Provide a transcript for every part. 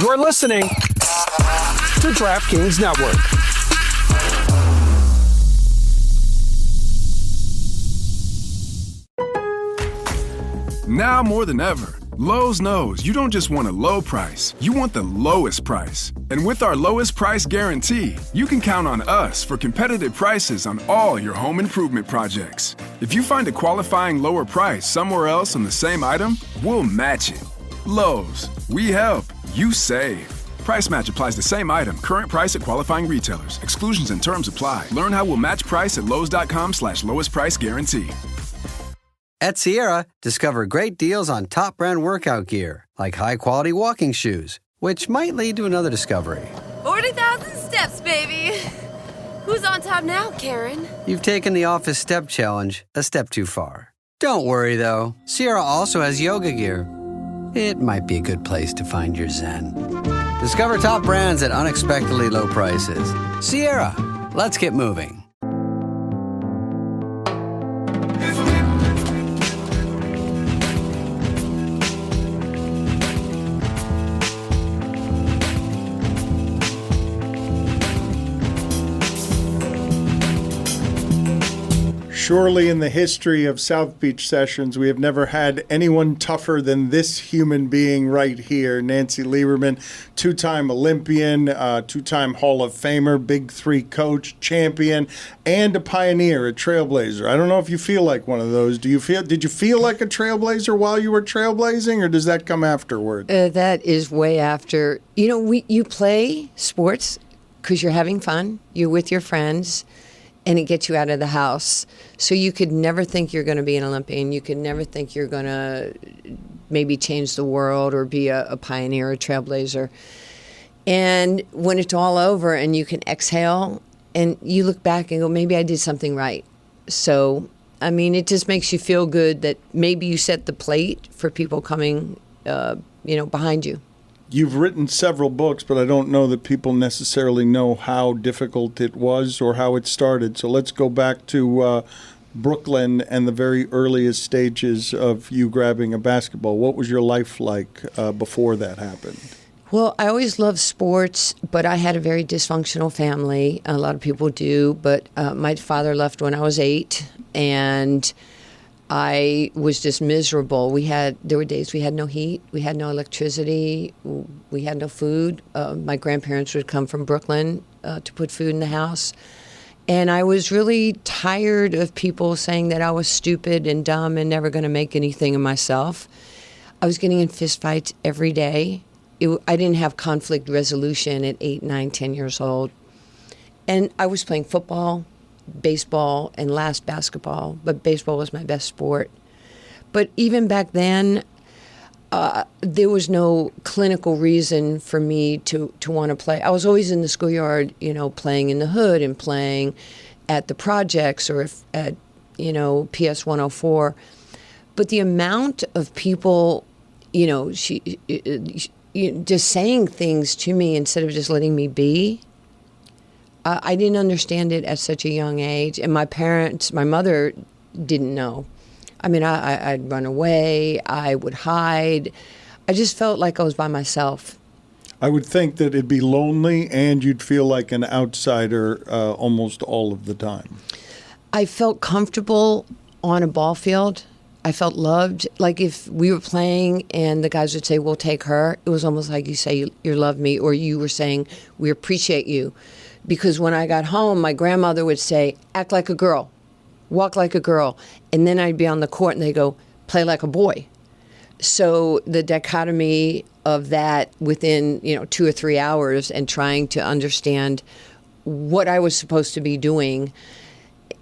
You're listening to DraftKings Network. Now more than ever, Lowe's knows you don't just want a low price, you want the lowest price. And with our lowest price guarantee, you can count on us for competitive prices on all your home improvement projects. If you find a qualifying lower price somewhere else on the same item, we'll match it. Lowe's, we help, you save. Price match applies to same item, current price at qualifying retailers. Exclusions and terms apply. Learn how we'll match price at lowes.com/lowest price guarantee. At Sierra, discover great deals on top brand workout gear, like high-quality walking shoes, which might lead to another discovery. 40,000 steps, baby. Who's on top now, Karen? You've taken the office step challenge a step too far. Don't worry, though. Sierra also has yoga gear. It might be a good place to find your zen. Discover top brands at unexpectedly low prices. Sierra, let's get moving. Surely in the history of South Beach Sessions, we have never had anyone tougher than this human being right here, Nancy Lieberman, two-time Olympian, two-time Hall of Famer, Big Three coach, champion, and a pioneer, a trailblazer. I don't know if you feel like one of those. Did you feel like a trailblazer while you were trailblazing, or does that come afterward? That is way after. You know, you play sports because you're having fun. You're with your friends. And it gets you out of the house. So you could never think you're going to be an Olympian. You could never think you're going to maybe change the world or be a pioneer, a trailblazer. And when it's all over and you can exhale and you look back and go, maybe I did something right. So, I mean, it just makes you feel good that maybe you set the plate for people coming, behind you. You've written several books, but I don't know that people necessarily know how difficult it was or how it started. So let's go back to Brooklyn and the very earliest stages of you grabbing a basketball. What was your life like before that happened? Well, I always loved sports, but I had a very dysfunctional family. A lot of people do, but my father left when I was 8, and I was just miserable. There were days we had no heat, we had no electricity, we had no food. My grandparents would come from Brooklyn to put food in the house. And I was really tired of people saying that I was stupid and dumb and never going to make anything of myself. I was getting in fistfights every day. I didn't have conflict resolution at 8, 9, 10 years old. And I was playing football, baseball, and last basketball, but baseball was my best sport. But even back then, there was no clinical reason for me to want to play. I was always in the schoolyard, playing in the hood and playing at the projects or at, PS 104. But the amount of people, just saying things to me instead of just letting me be, I didn't understand it at such a young age, and my mother didn't know. I mean, I'd run away, I would hide. I just felt like I was by myself. I would think that it'd be lonely and you'd feel like an outsider almost all of the time. I felt comfortable on a ball field. I felt loved. Like if we were playing and the guys would say, we'll take her, it was almost like you say, you love me, or you were saying, we appreciate you. Because when I got home, my grandmother would say, act like a girl, walk like a girl. And then I'd be on the court and they'd go, play like a boy. So the dichotomy of that within, 2 or 3 hours and trying to understand what I was supposed to be doing.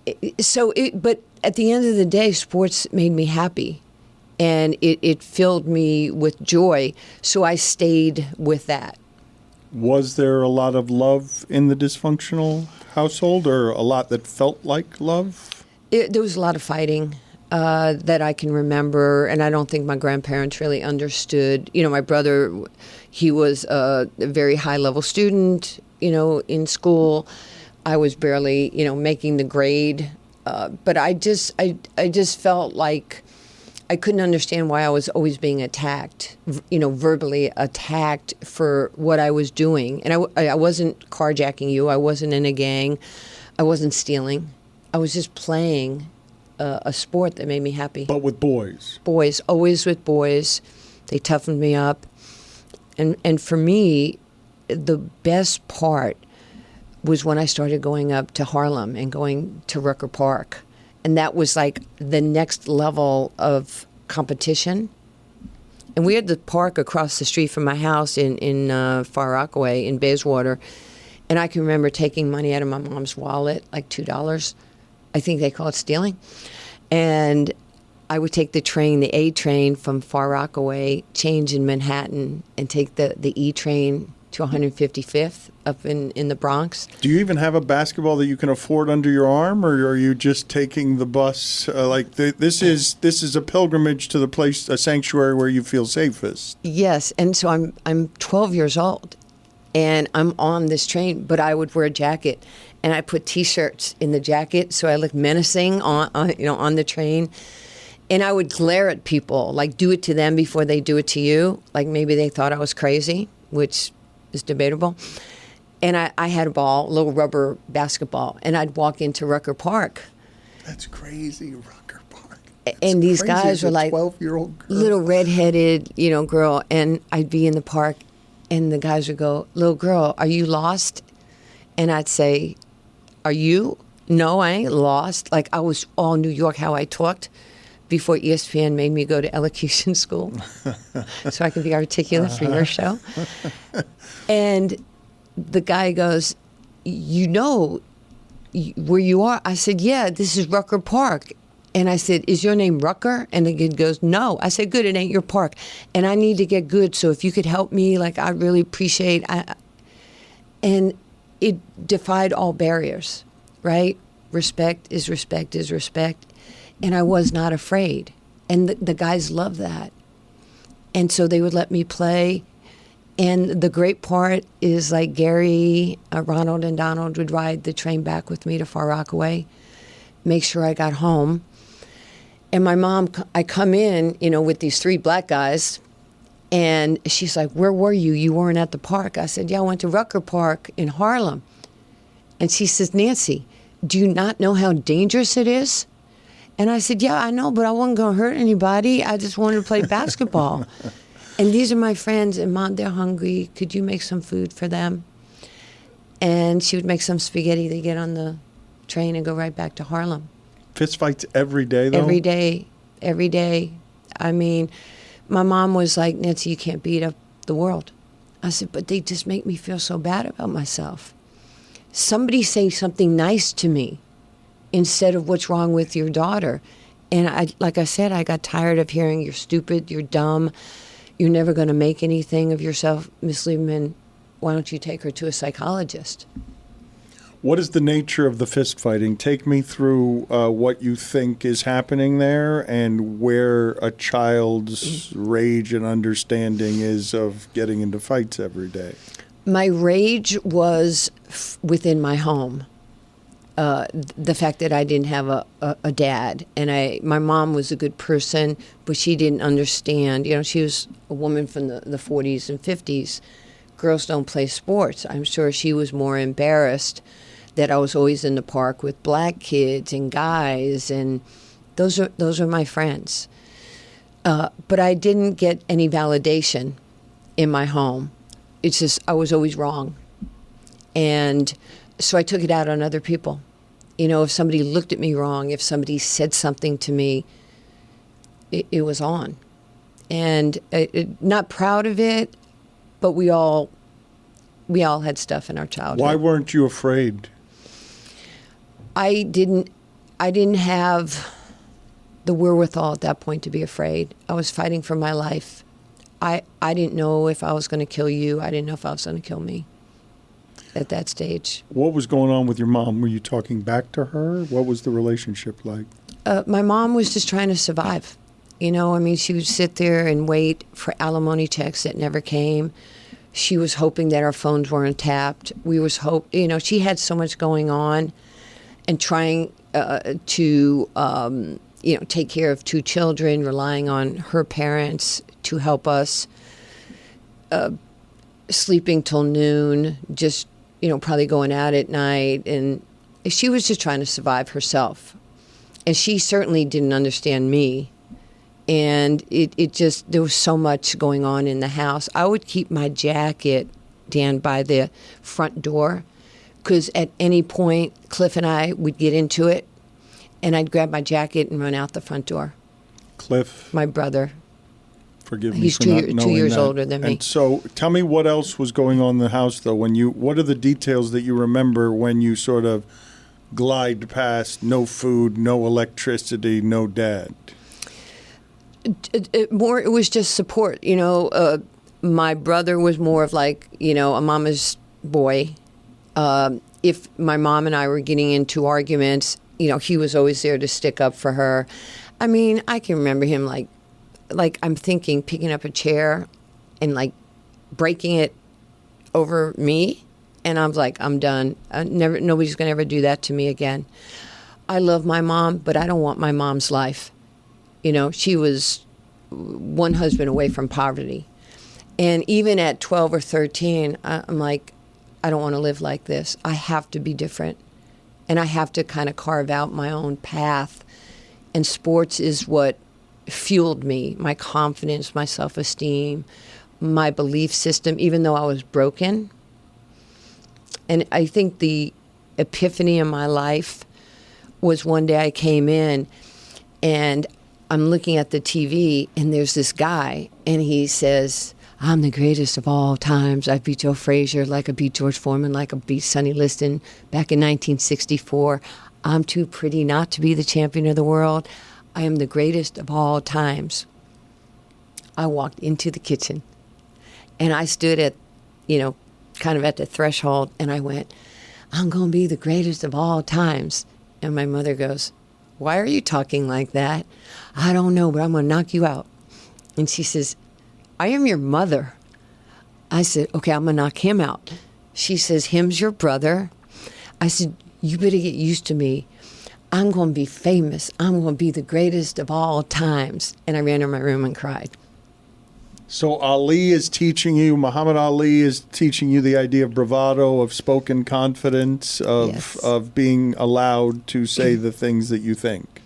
But at the end of the day, sports made me happy. And it filled me with joy. So I stayed with that. Was there a lot of love in the dysfunctional household, or a lot that felt like love? There was a lot of fighting that I can remember, and I don't think my grandparents really understood. My brother, he was a very high-level student, in school. I was barely, making the grade. But I just felt like I couldn't understand why I was always being attacked, verbally attacked for what I was doing. And I wasn't carjacking you. I wasn't in a gang. I wasn't stealing. I was just playing a sport that made me happy. But with boys. Boys, always with boys. They toughened me up. And for me, the best part was when I started going up to Harlem and going to Rucker Park. And that was like the next level of competition. And we had the park across the street from my house in Far Rockaway in Bayswater. And I can remember taking money out of my mom's wallet, like $2. I think they call it stealing. And I would take the train, the A train from Far Rockaway, change in Manhattan, and take the E train to 155th up in the Bronx. Do you even have a basketball that you can afford under your arm, or are you just taking the bus? This is a pilgrimage to the place, a sanctuary where you feel safest. Yes, and so I'm 12 years old, and I'm on this train, but I would wear a jacket, and I put T-shirts in the jacket, so I looked menacing on the train. And I would glare at people, like do it to them before they do it to you. Like maybe they thought I was crazy, which is debatable. And I had a ball, a little rubber basketball, and I'd walk into Rucker Park. That's crazy, Rucker Park. And these guys were like 12-year-old girl. Little redheaded, girl. And I'd be in the park, and the guys would go, "Little girl, are you lost?" And I'd say, "Are you?" "No, I ain't lost." Like I was all New York, how I talked before ESPN made me go to elocution school so I could be articulate for your show. And the guy goes, "You know where you are?" I said, "Yeah, this is Rucker Park." And I said, "Is your name Rucker?" And the kid goes, "No." I said, "Good, it ain't your park. And I need to get good, so if you could help me, like I really appreciate." And it defied all barriers, right? Respect is respect is respect. And I was not afraid. And the guys loved that. And so they would let me play. And the great part is like Gary, Ronald, and Donald would ride the train back with me to Far Rockaway, make sure I got home. And my mom, I come in, with these three black guys. And she's like, "Where were you? You weren't at the park." I said, "Yeah, I went to Rucker Park in Harlem." And she says, "Nancy, do you not know how dangerous it is?" And I said, "Yeah, I know, but I wasn't going to hurt anybody. I just wanted to play basketball." And these are my friends, and Mom, they're hungry. Could you make some food for them? And she would make some spaghetti. They get on the train and go right back to Harlem. Fist fights every day, though? Every day. Every day. I mean, my mom was like, "Nancy, you can't beat up the world." I said, "But they just make me feel so bad about myself. Somebody say something nice to me instead of what's wrong with your daughter." And like I said, I got tired of hearing "You're stupid, you're dumb, you're never going to make anything of yourself. Miss Lieberman, why don't you take her to a psychologist?" What is the nature of the fist fighting? Take me through what you think is happening there and where a child's rage and understanding is of getting into fights every day. My rage was within my home. The fact that I didn't have a dad, and my mom was a good person, but she didn't understand. She was a woman from the 40s and 50s. Girls don't play sports. I'm sure she was more embarrassed that I was always in the park with black kids and guys, and those are my friends. But I didn't get any validation in my home. It's just I was always wrong, and so I took it out on other people. If somebody looked at me wrong, if somebody said something to me, it was on. And not proud of it, but we all had stuff in our childhood. Why weren't you afraid? I didn't have the wherewithal at that point to be afraid. I was fighting for my life. I didn't know if I was going to kill you. I didn't know if I was going to kill me at that stage. What was going on with your mom? Were you talking back to her? What was the relationship like? My mom was just trying to survive. She would sit there and wait for alimony checks that never came. She was hoping that our phones weren't tapped. She had so much going on and trying to take care of 2 children, relying on her parents to help us, sleeping till noon, just, probably going out at night. And she was just trying to survive herself. And she certainly didn't understand me. And it just, there was so much going on in the house. I would keep my jacket, Dan, by the front door, because at any point, Cliff and I would get into it, and I'd grab my jacket and run out the front door. Cliff? My brother. Forgive me He's for not knowing 2 years that. older than me. And so tell me what else was going on in the house, though. What are the details that you remember when you sort of glide past no food, no electricity, no dad? It was just support. My brother was more of like, a mama's boy. If my mom and I were getting into arguments, he was always there to stick up for her. I mean, I can remember him like I'm thinking picking up a chair and like breaking it over me. And I was like, I'm done. Nobody's going to ever do that to me again. I love my mom, but I don't want my mom's life. She was one husband away from poverty. And even at 12 or 13, I'm like, I don't want to live like this. I have to be different. And I have to kind of carve out my own path. And sports is what fueled me, my confidence, my self-esteem, my belief system, even though I was broken. And I think the epiphany in my life was one day I came in and I'm looking at the TV and there's this guy and he says, I'm the greatest of all times. I beat Joe Frazier like I beat George Foreman, like I beat Sonny Liston back in 1964. I'm too pretty not to be the champion of the world. I am the greatest of all times. I walked into the kitchen and I stood at, kind of at the threshold and I went, I'm going to be the greatest of all times. And my mother goes, why are you talking like that? I don't know, but I'm going to knock you out. And she says, I am your mother. I said, okay, I'm going to knock him out. She says, him's your brother. I said, you better get used to me. I'm going to be famous. I'm going to be the greatest of all times. And I ran to my room and cried. So Ali is teaching you, Muhammad Ali is teaching you the idea of bravado, of spoken confidence, of being allowed to say the things that you think.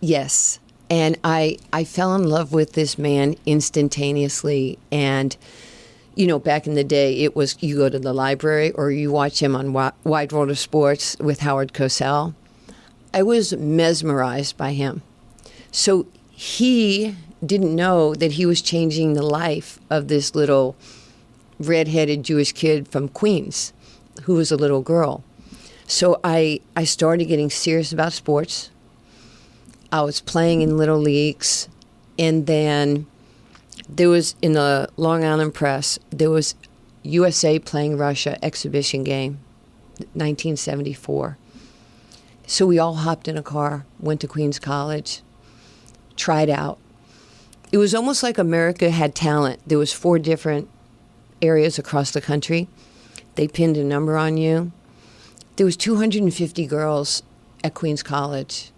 Yes. And I fell in love with this man instantaneously. And, back in the day, it was you go to the library or you watch him on Wide World of Sports with Howard Cosell. I was mesmerized by him. So he didn't know that he was changing the life of this little redheaded Jewish kid from Queens who was a little girl. So I started getting serious about sports. I was playing in little leagues. And then there was, in the Long Island Press, there was USA playing Russia exhibition game, 1974. So we all hopped in a car, went to Queens College, tried out. It was almost like America had talent. There was 4 different areas across the country. They pinned a number on you. There was 250 girls at Queens College.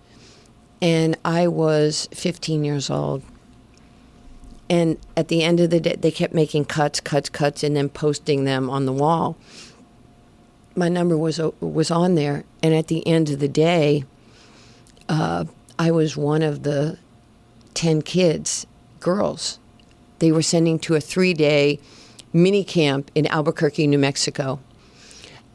And I was 15 years old. And at the end of the day, they kept making cuts, and then posting them on the wall. My number was on there. And at the end of the day, I was one of the 10 kids, girls. They were sending to a 3-day mini camp in Albuquerque, New Mexico.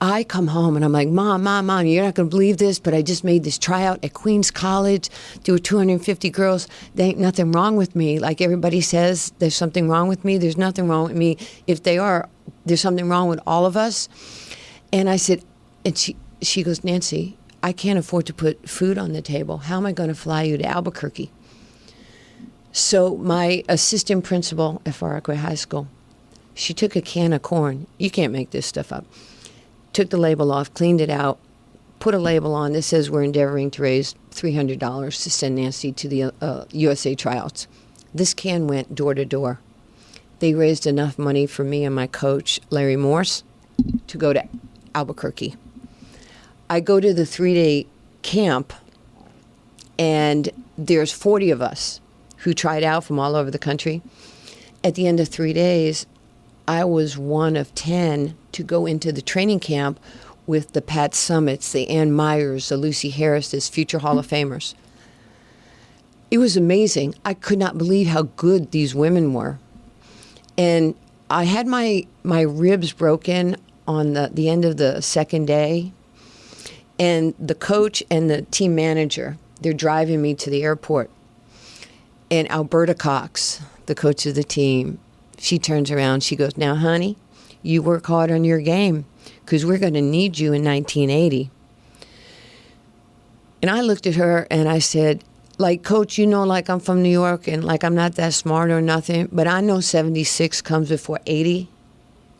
I come home and I'm like, Mom, you're not going to believe this, but I just made this tryout at Queens College. There were 250 girls. There ain't nothing wrong with me. Like everybody says, there's something wrong with me. There's nothing wrong with me. If they are, there's something wrong with all of us. And I said, and she goes, Nancy, I can't afford to put food on the table. How am I going to fly you to Albuquerque? So my assistant principal at Far Rockaway High School, she took a can of corn. You can't make this stuff up. Took the label off, cleaned it out, put a label on that says we're endeavoring to raise $300 to send Nancy to the USA tryouts. This can went door to door. They raised enough money for me and my coach, Larry Morse, to go to Albuquerque. I go to the 3-day camp, and there's 40 of us who tried out from all over the country. At the end of 3 days, I was one of 10 to go into the training camp with the Pat Summits, the Ann Myers, the Lucy Harrises, future Hall of Famers. It was amazing. I could not believe how good these women were. And I had my ribs broken on the end of the second day. And the coach and the team manager, they're driving me to the airport. And Alberta Cox, the coach of the team, she turns around. She goes, "Now, honey, you work hard on your game because we're going to need you in 1980. And I looked at her and I said, like, Coach, you know, like I'm from New York and like I'm not that smart or nothing, but I know 76 comes before 80.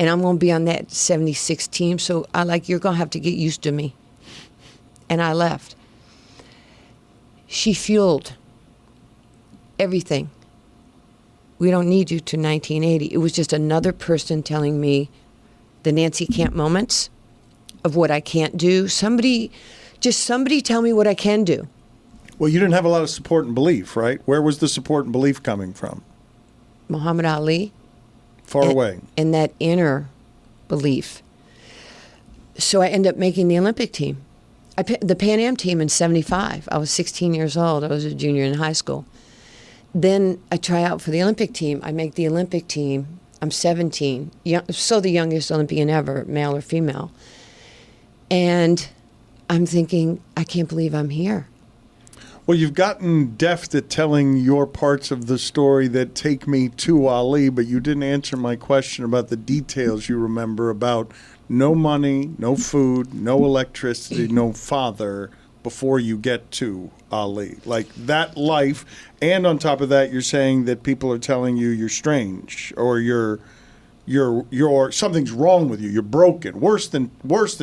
And I'm going to be on that 76 team. So you're going to have to get used to me." And I left. She fueled everything. We don't need you to 1980. It was just another person telling me the Nancy Camp moments of what I can't do. Somebody tell me what I can do. Well, you didn't have a lot of support and belief, right? Where was the support and belief coming from? Muhammad Ali. Far away. And that inner belief. So I ended up making the Olympic team. The Pan Am team in 75. I was 16 years old. I was a junior in high school. Then I try out for the Olympic team. I make the Olympic team. I'm 17. So the youngest Olympian ever, male or female. And I'm thinking, I can't believe I'm here. Well, you've gotten deft at telling your parts of the story that take me to Ali, but you didn't answer my question about the details you remember about no money, no food, no electricity, no father before you get to Ali. Like that life, and on top of that, you're saying that people are telling you you're strange or you're something's wrong with you. You're broken. Worse than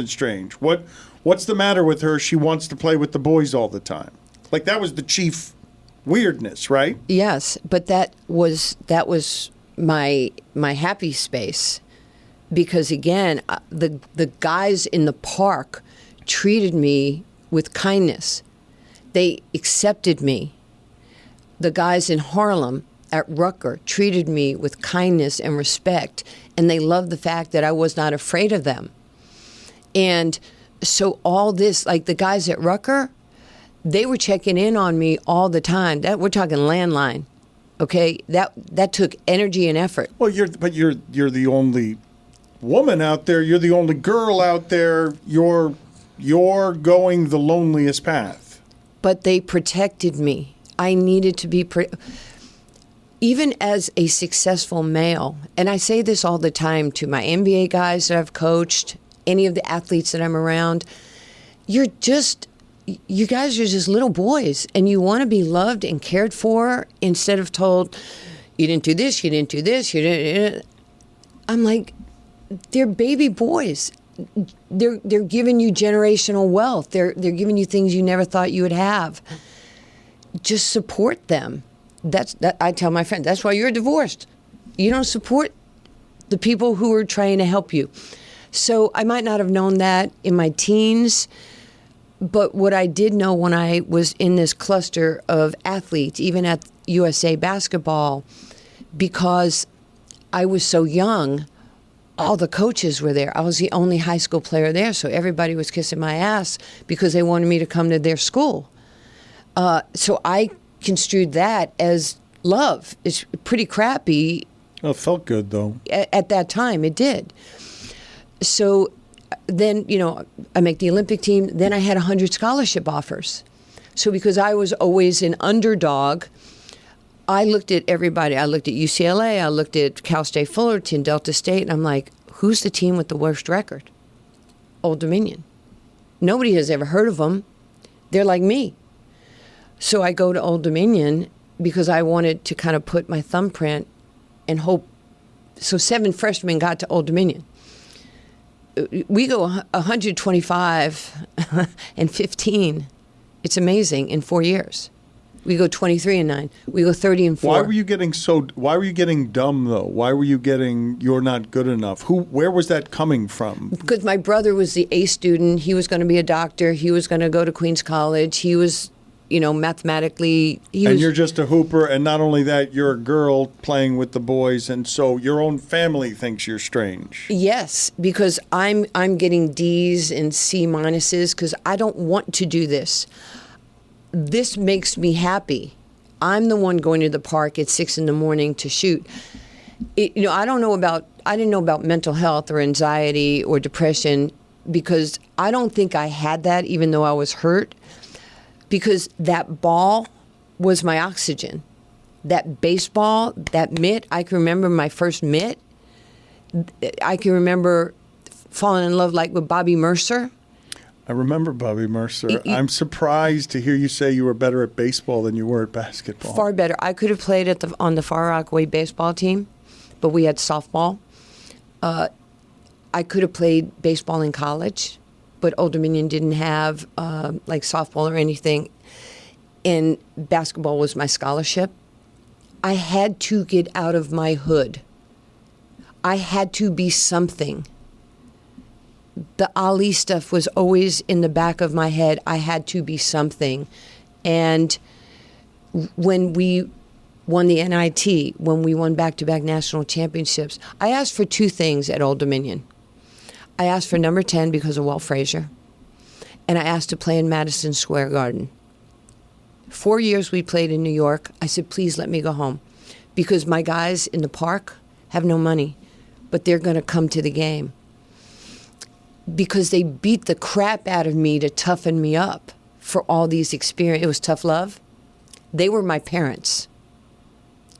strange. What's the matter with her? She wants to play with the boys all the time. Like that was the chief weirdness, right? Yes, but that was my happy space, because again, the guys in the park treated me with kindness. They accepted me. The guys in Harlem at Rucker treated me with kindness and respect, and they loved the fact that I was not afraid of them. And so all this, like the guys at Rucker, they were checking in on me all the time. We're talking landline, okay? That took energy and effort. Well, you're the only woman out there. You're the only girl out there. You're going the loneliest path. But they protected me. I needed to be even as a successful male. And I say this all the time to my NBA guys that I've coached, any of the athletes that I'm around. You guys are just little boys, and you want to be loved and cared for instead of told, you didn't do this, you didn't do this, you didn't. I'm like, they're baby boys. They're giving you generational wealth. They're giving you things you never thought you would have. Just support them. That I tell my friends, that's why you're divorced. You don't support the people who are trying to help you. So I might not have known that in my teens, but what I did know when I was in this cluster of athletes, even at USA Basketball, because I was so young, all the coaches were there. I was the only high school player there, so everybody was kissing my ass because they wanted me to come to their school. So I construed that as love. It's pretty crappy. Oh, it felt good, though. At that time, it did. So then, I make the Olympic team. Then I had 100 scholarship offers. So because I was always an underdog, I looked at everybody. I looked at UCLA. I looked at Cal State Fullerton, Delta State. And I'm like, who's the team with the worst record? Old Dominion. Nobody has ever heard of them. They're like me. So I go to Old Dominion because I wanted to kind of put my thumbprint and hope. So 7 freshmen got to Old Dominion. We go 125 and 15. It's amazing in 4 years. We go 23-9. We go 30-4. Why were you getting dumb though? Why were you getting you're not good enough? Where was that coming from? Because my brother was the A student. He was going to be a doctor. He was going to go to Queens College. He was mathematically. And you're just a hooper, and not only that, you're a girl playing with the boys, and so your own family thinks you're strange. Yes, because I'm getting D's and C minuses because I don't want to do this. This makes me happy. I'm the one going to the park at 6 a.m. to shoot. I didn't know about mental health or anxiety or depression because I don't think I had that, even though I was hurt. Because that ball was my oxygen. That baseball, that mitt, I can remember my first mitt. I can remember falling in love with Bobby Mercer. I remember Bobby Mercer. I'm surprised to hear you say you were better at baseball than you were at basketball. Far better. I could have played on the Far Rockaway baseball team, but we had softball. I could have played baseball in college, but Old Dominion didn't have softball or anything. And basketball was my scholarship. I had to get out of my hood. I had to be something. The Ali stuff was always in the back of my head. I had to be something. And when we won the NIT, when we won back-to-back national championships, I asked for two things at Old Dominion. I asked for number 10 because of Walt Frazier, and I asked to play in Madison Square Garden. 4 years we played in New York. I said, please let me go home because my guys in the park have no money, but they're going to come to the game. Because they beat the crap out of me to toughen me up for all these experiences. It was tough love. They were my parents.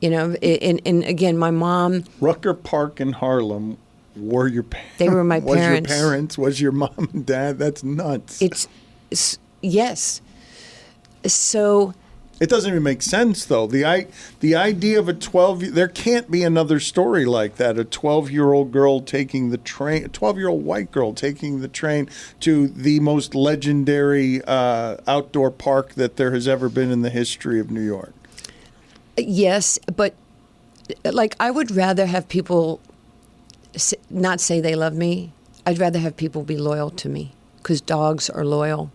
And again, my mom... Rucker Park in Harlem were your parents. They were my parents. Was your parents? Was your mom and dad? That's nuts. Yes. So... It doesn't even make sense, though. The idea of there can't be another story like that. A 12-year-old girl taking the train, a 12-year-old white girl taking the train to the most legendary outdoor park that there has ever been in the history of New York. Yes, but I would rather have people not say they love me. I'd rather have people be loyal to me because dogs are loyal.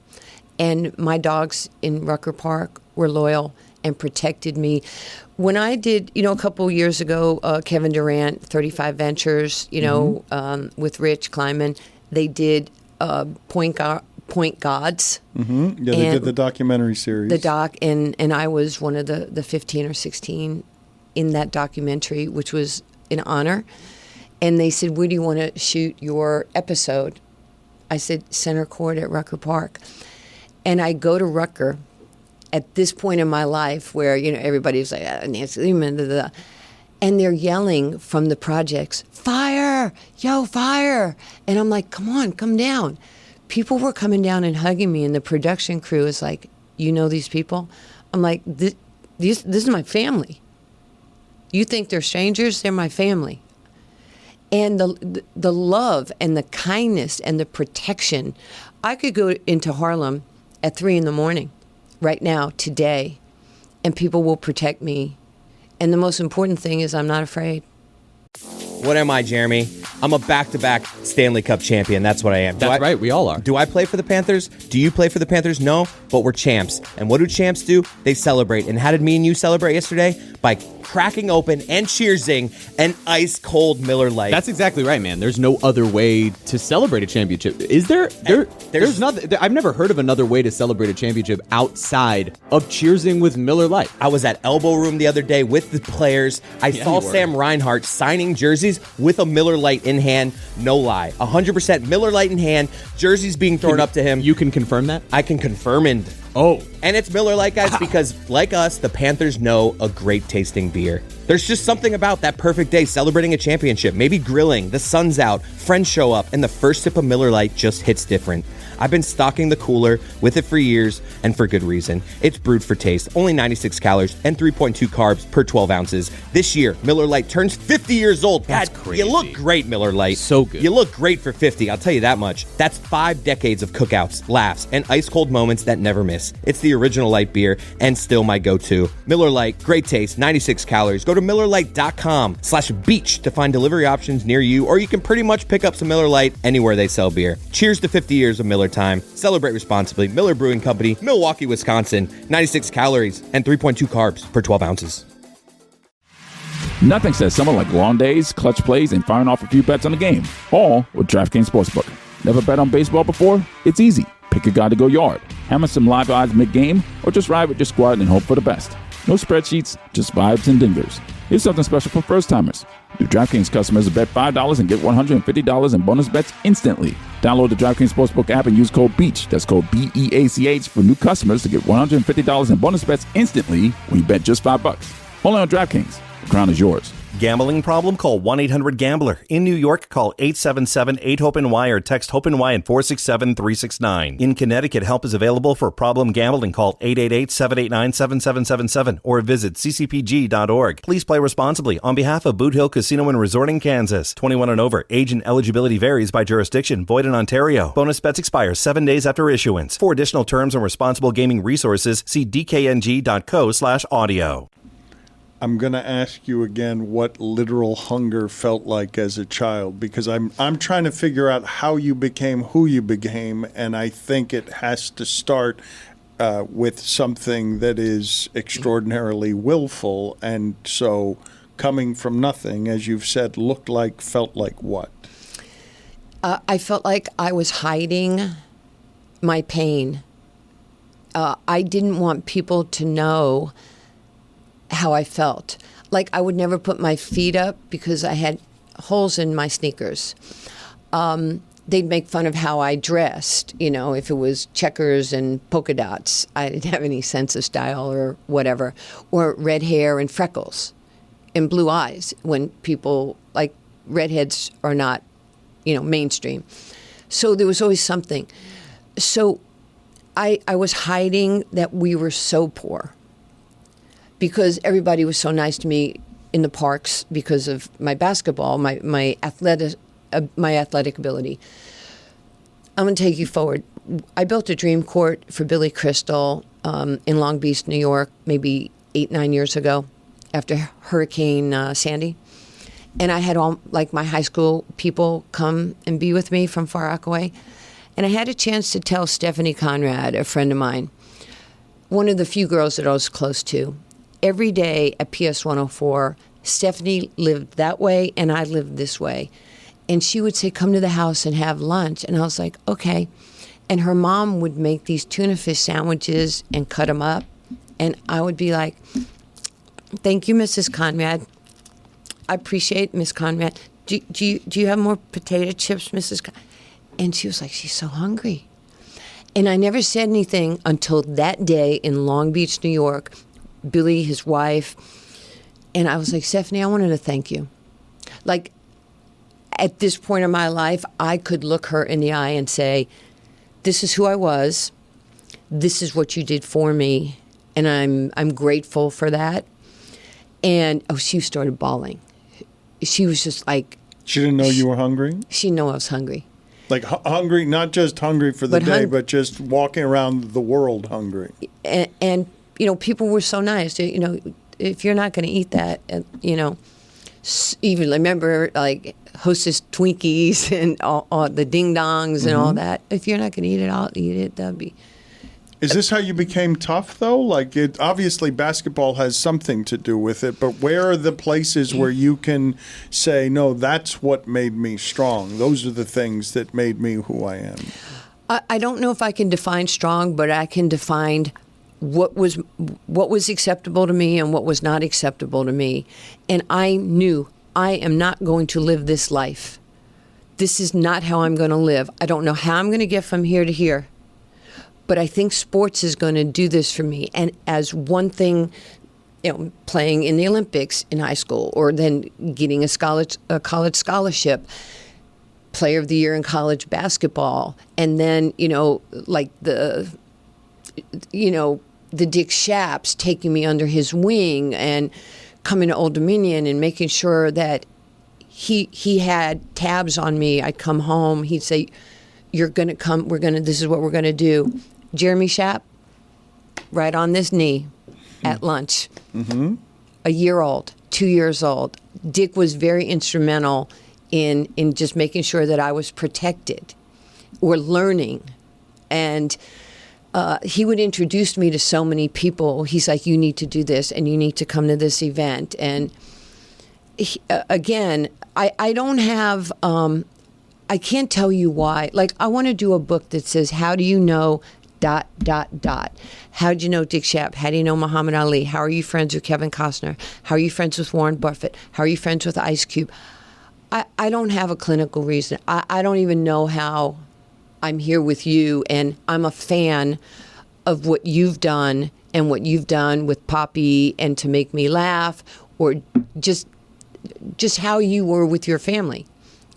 And my dogs in Rucker Park were loyal and protected me. When I did, a couple of years ago, Kevin Durant, 35 Ventures, with Rich Kleiman, they did Point Gods. Mm-hmm. Yeah, they did the documentary series. The doc, and I was one of the 15 or 16 in that documentary, which was an honor. And they said, where do you want to shoot your episode? I said, center court at Rucker Park. And I go to Rucker at this point in my life where, everybody's like, Nancy Lieberman, and they're yelling from the projects, fire, yo, fire. And I'm like, come on, come down. People were coming down and hugging me, and the production crew is like, you know these people? I'm like, this is my family. You think they're strangers? They're my family. And the love and the kindness and the protection. I could go into Harlem at 3 a.m. right now, today, and people will protect me. And the most important thing is I'm not afraid. What am I, Jeremy? I'm a back-to-back Stanley Cup champion. That's what I am. That's right. We all are. Do I play for the Panthers? Do you play for the Panthers? No, but we're champs. And what do champs do? They celebrate. And how did me and you celebrate yesterday? By cracking open and cheersing an ice-cold Miller Lite. That's exactly right, man. There's no other way to celebrate a championship. Is there? There's nothing. I've never heard of another way to celebrate a championship outside of cheersing with Miller Lite. I was at Elbow Room the other day with the players. I saw Sam Reinhart signing jerseys with a Miller Lite in hand. No lie. 100% Miller Lite in hand. Jerseys being thrown up to him. You can confirm that? I can confirm and... Oh. And it's Miller Lite, guys, because like us, the Panthers know a great tasting beer. There's just something about that perfect day celebrating a championship, maybe grilling, the sun's out, friends show up, and the first sip of Miller Lite just hits different. I've been stocking the cooler with it for years, and for good reason. It's brewed for taste, only 96 calories and 3.2 carbs per 12 ounces. This year, Miller Lite turns 50 years old. That's God, crazy. You look great, Miller Lite. So good. You look great for 50, I'll tell you that much. That's 5 decades of cookouts, laughs, and ice-cold moments that never miss. It's the original light beer, and still my go-to. Miller Lite, great taste, 96 calories. Go to MillerLite.com/beach to find delivery options near you, or you can pretty much pick up some Miller Lite anywhere they sell beer. Cheers to 50 years of Miller summertime. Celebrate responsibly. Miller Brewing Company, Milwaukee, Wisconsin. 96 calories and 3.2 carbs per 12 ounces. Nothing says summer like long days, clutch plays, and firing off a few bets on the game. All with DraftKings Sportsbook. Never bet on baseball before? It's easy. Pick a guy to go yard, hammer some live odds mid-game, or just ride with your squad and hope for the best. No spreadsheets, just vibes and dingers. Here's something special for first-timers. New DraftKings customers bet $5 and get $150 in bonus bets instantly. Download the DraftKings Sportsbook app and use code BEACH, that's code BEACH, for new customers to get $150 in bonus bets instantly when you bet just $5. Only on DraftKings. The crown is yours. Gambling problem? Call 1-800-GAMBLER. In New York, call 877-8-HOPE-NY or text HOPE-NY at 467-369. In Connecticut, help is available for problem gambling. Call 888-789-7777 or visit ccpg.org. Please play responsibly. On behalf of Boot Hill Casino and Resort in Kansas. 21 and over. Age and eligibility varies by jurisdiction. Void in Ontario. Bonus bets expire 7 days after issuance. For additional terms and responsible gaming resources, see dkng.co/audio. I'm going to ask you again what literal hunger felt like as a child, because I'm trying to figure out how you became who you became, and I think it has to start with something that is extraordinarily willful, and so coming from nothing, as you've said, looked like, felt like what? I felt like I was hiding my pain. I didn't want people to know how I felt. Like I would never put my feet up because I had holes in my sneakers. They'd make fun of how I dressed, you know, if it was checkers and polka dots. I didn't have any sense of style or whatever. Or red hair and freckles and blue eyes, when people, like, redheads are not, you know, mainstream. So there was always something. So I was hiding that we were so poor, because everybody was so nice to me in the parks because of my basketball, my athletic ability. I'm going to take you forward. I built a dream court for Billy Crystal in Long Beach, New York, maybe 8-9 years ago after Hurricane Sandy. And I had all, like, my high school people come and be with me from Far Rockaway. And I had a chance to tell Stephanie Conrad, a friend of mine, one of the few girls that I was close to, every day at PS 104, Stephanie lived that way and I lived this way. And she would say, come to the house and have lunch. And I was like, okay. And her mom would make these tuna fish sandwiches and cut them up. And I would be like, thank you, Mrs. Conrad. I appreciate Miss Conrad. Do you have more potato chips, Mrs. Conrad? And she was like, she's so hungry. And I never said anything until that day in Long Beach, New York. Billy, his wife, and I was like, Stephanie, I wanted to thank you. Like, at this point in my life, I could look her in the eye and say, this is who I was, this is what you did for me, and I'm grateful for that. And she started bawling. She was just like, she didn't know you were hungry? She didn't know I was hungry. Like hungry, not just hungry for the day, but just walking around the world hungry. And you know, people were so nice. You know, if you're not going to eat that, you know, even remember, like, Hostess Twinkies and all the ding dongs and all that. If you're not going to eat it, I'll eat it. That'd be. Is this how you became tough, though? Like, obviously basketball has something to do with it, but where are the places where you can say, no, that's what made me strong? Those are the things that made me who I am. I don't know if I can define strong, but I can define what was acceptable to me and what was not acceptable to me. And I knew I am not going to live this life. This is not how I'm going to live. I don't know how I'm going to get from here to here, but I think sports is going to do this for me. And as one thing, you know, playing in the Olympics in high school, or then getting a college scholarship, player of the year in college basketball, and then, you know, like the Dick Shaps taking me under his wing and coming to Old Dominion and making sure that he had tabs on me. I'd come home. He'd say, you're going to come. This is what we're going to do. Jeremy Shapp, right on this knee at lunch. Mm-hmm. A year old, 2 years old. Dick was very instrumental in just making sure that I was protected or learning. And he would introduce me to so many people. He's like, you need to do this and you need to come to this event. And again, I don't have, I can't tell you why. Like, I want to do a book that says, how do you know ... How do you know Dick Schaap? How do you know Muhammad Ali? How are you friends with Kevin Costner? How are you friends with Warren Buffett? How are you friends with Ice Cube? I don't have a clinical reason. I don't even know how I'm here with you, and I'm a fan of what you've done and what you've done with Poppy and To Make Me Laugh, or just how you were with your family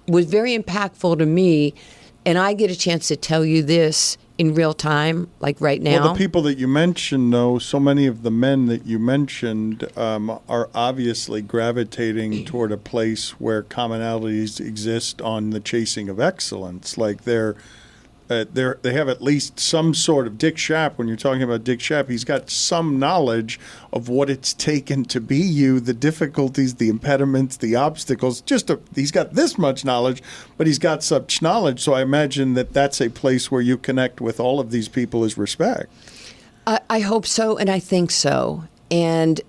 was very impactful to me. And I get a chance to tell you this in real time, like right now. Well, the people that you mentioned, though, so many of the men that you mentioned are obviously gravitating toward a place where commonalities exist on the chasing of excellence. Like they have at least some sort of Dick Schaap. When you're talking about Dick Schaap, he's got some knowledge of what it's taken to be you, the difficulties, the impediments, the obstacles. He's got this much knowledge, but he's got such knowledge. So I imagine that that's a place where you connect with all of these people as respect. I hope so, and I think so. And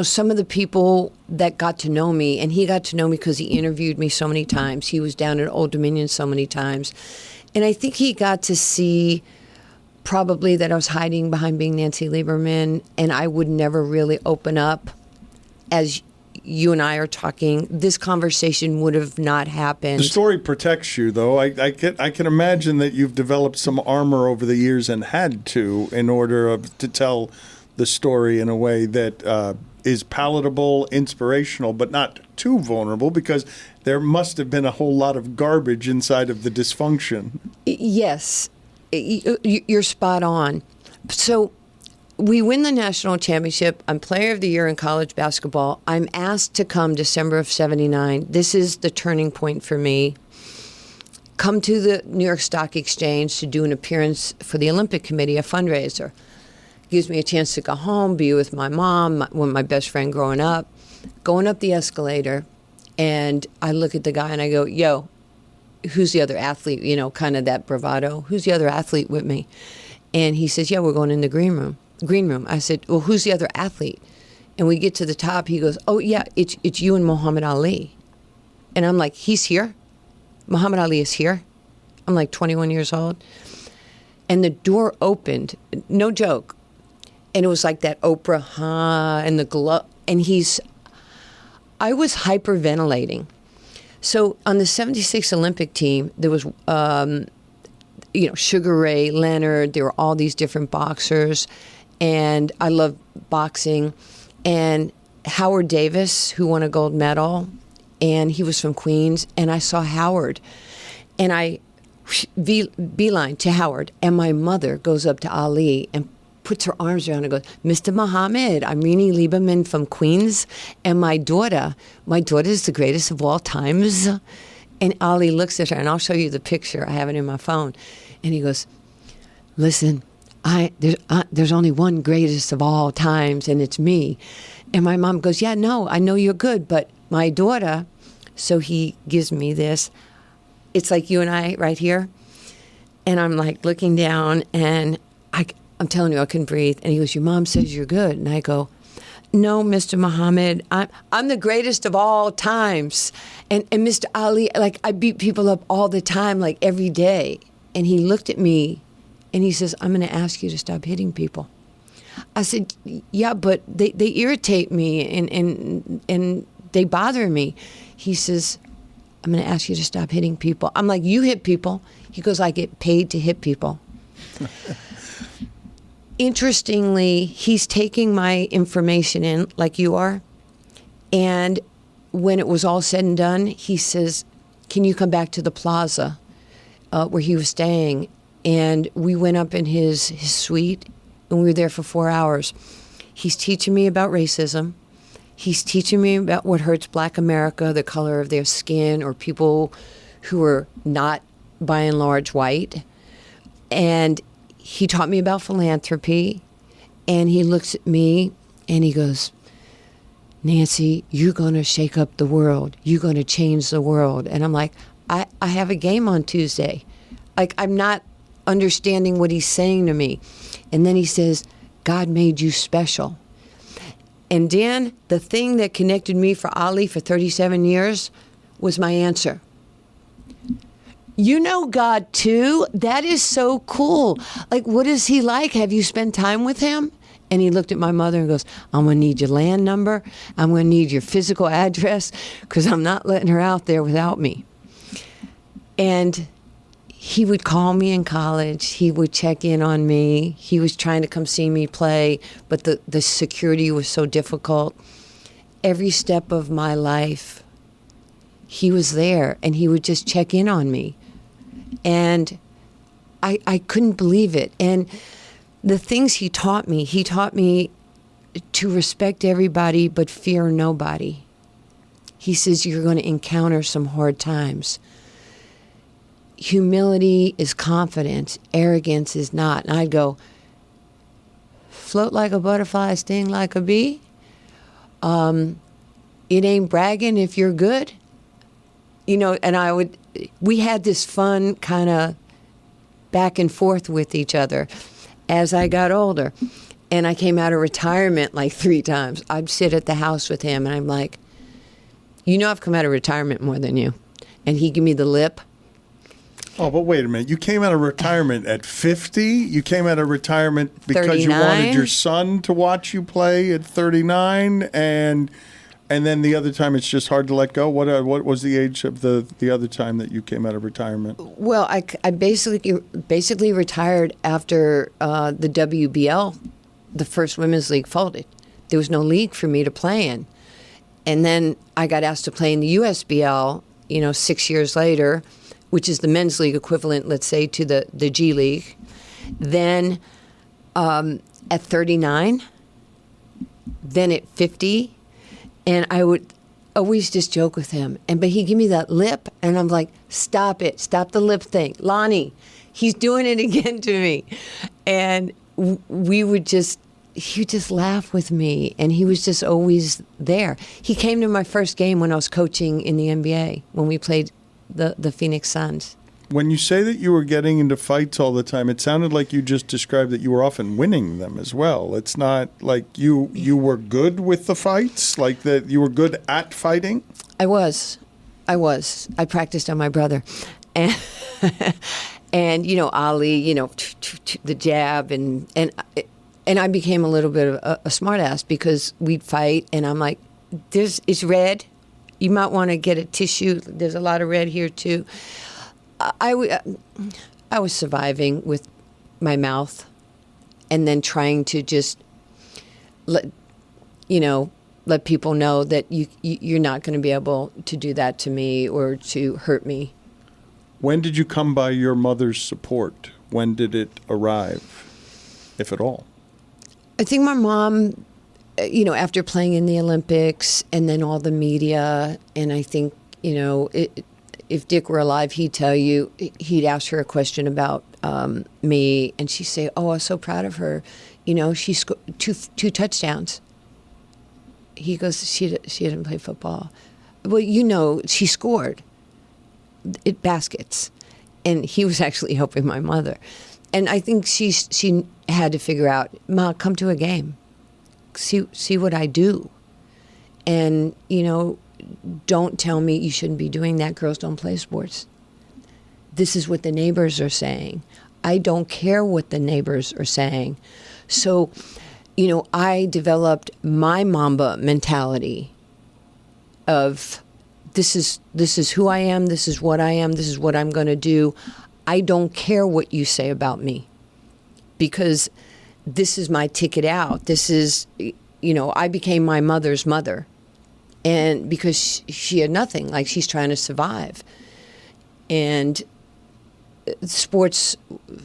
some of the people that got to know me, and he got to know me because he interviewed me so many times. He was down at Old Dominion so many times. And I think he got to see probably that I was hiding behind being Nancy Lieberman, and I would never really open up. As you and I are talking, this conversation would have not happened. The story protects you, though. I can imagine that you've developed some armor over the years and had to in order to tell the story in a way that is palatable, inspirational, but not too vulnerable, because there must have been a whole lot of garbage inside of the dysfunction. Yes, you're spot on. So we win the national championship. I'm player of the year in college basketball. I'm asked to come December of '79. This is the turning point for me. Come to the New York Stock Exchange to do an appearance for the Olympic Committee, a fundraiser. Gives me a chance to go home, be with my mom, my best friend growing up. Going up the escalator, and I look at the guy and I go, yo, who's the other athlete? Kind of that bravado. Who's the other athlete with me? And he says, yeah, we're going in the green room. I said, well, who's the other athlete? And we get to the top. He goes, oh, yeah, it's you and Muhammad Ali. And I'm like, he's here? Muhammad Ali is here? I'm like 21 years old. And the door opened, no joke. And it was like that Oprah, and the glove. And I was hyperventilating. So on the 76 Olympic team, there was, Sugar Ray Leonard. There were all these different boxers. And I love boxing. And Howard Davis, who won a gold medal, and he was from Queens. And I saw Howard. And I beeline to Howard. And my mother goes up to Ali and puts her arms around and goes, Mr. Muhammad, I'm Rini Lieberman from Queens, and my daughter is the greatest of all times. And Ali looks at her, and I'll show you the picture. I have it in my phone. And he goes, listen, there's only one greatest of all times, and it's me. And my mom goes, yeah, no, I know you're good, but my daughter. So he gives me this. It's like you and I right here. And I'm like looking down, and I'm telling you, I couldn't breathe. And he goes, your mom says you're good. And I go, no, Mr. Muhammad, I'm the greatest of all times. And Mr. Ali, like, I beat people up all the time, like every day. And he looked at me and he says, I'm going to ask you to stop hitting people. I said, yeah, but they irritate me and they bother me. He says, I'm going to ask you to stop hitting people. I'm like, you hit people. He goes, I get paid to hit people. Interestingly, he's taking my information in like you are. And when it was all said and done, he says, can you come back to the plaza where he was staying? And we went up in his suite, and we were there for 4 hours. He's teaching me about racism. He's teaching me about what hurts Black America, the color of their skin, or people who are not, by and large, white. And he taught me about philanthropy, and he looks at me and he goes, Nancy, you're going to shake up the world. You're going to change the world. And I'm like, I have a game on Tuesday. Like, I'm not understanding what he's saying to me. And then he says, God made you special. And Dan, the thing that connected me for Ali for 37 years was my answer. You know God too? That is so cool. Like, what is he like? Have you spent time with him? And he looked at my mother and goes, I'm going to need your land number. I'm going to need your physical address because I'm not letting her out there without me. And he would call me in college. He would check in on me. He was trying to come see me play, but the security was so difficult. Every step of my life, he was there, and he would just check in on me. And I couldn't believe it. And the things he taught me to respect everybody but fear nobody. He says, you're going to encounter some hard times. Humility is confidence. Arrogance is not. And I'd go, float like a butterfly, sting like a bee. It ain't bragging if you're good. You know, and we had this fun kind of back and forth with each other as I got older. And I came out of retirement like 3 times. I'd sit at the house with him and I'm like, you know, I've come out of retirement more than you. And he'd give me the lip. Oh, but wait a minute. You came out of retirement at 50? You came out of retirement because 39? you wanted your son to watch you play at 39? And then the other time it's just hard to let go? What was the age of the other time that you came out of retirement? Well, I basically retired after the WBL, the first women's league, folded. There was no league for me to play in. And then I got asked to play in the USBL, 6 years later, which is the men's league equivalent, let's say, to the G League. Then at 39, then at 50, and I would always just joke with him. But he'd give me that lip, and I'm like, stop it. Stop the lip thing. Lonnie, he's doing it again to me. And he would just laugh with me, and he was just always there. He came to my first game when I was coaching in the NBA, when we played the Phoenix Suns. When you say that you were getting into fights all the time, it sounded like you just described that you were often winning them as well. It's not like you were good with the fights, like that you were good at fighting? I was. I practiced on my brother. And, Ali, the jab, and I became a little bit of a smartass because we'd fight, and I'm like, it's red. You might want to get a tissue. There's a lot of red here, too. I was surviving with my mouth and then trying to just let people know that you're not going to be able to do that to me or to hurt me. When did you come by your mother's support? When did it arrive, if at all? I think my mom, after playing in the Olympics and then all the media, and I think, if Dick were alive, he'd tell you, he'd ask her a question about me, and she'd say, oh, I was so proud of her. She scored two touchdowns. He goes, she didn't play football. Well, she scored baskets, and he was actually helping my mother. And I think she had to figure out, Ma, come to a game. See what I do. And, don't tell me you shouldn't be doing that. Girls don't play sports. This is what the neighbors are saying. I don't care what the neighbors are saying. So, I developed my Mamba mentality of this is who I am, this is what I am, this is what I'm going to do. I don't care what you say about me because this is my ticket out. This is, I became my mother's mother. And because she had nothing, like she's trying to survive. And sports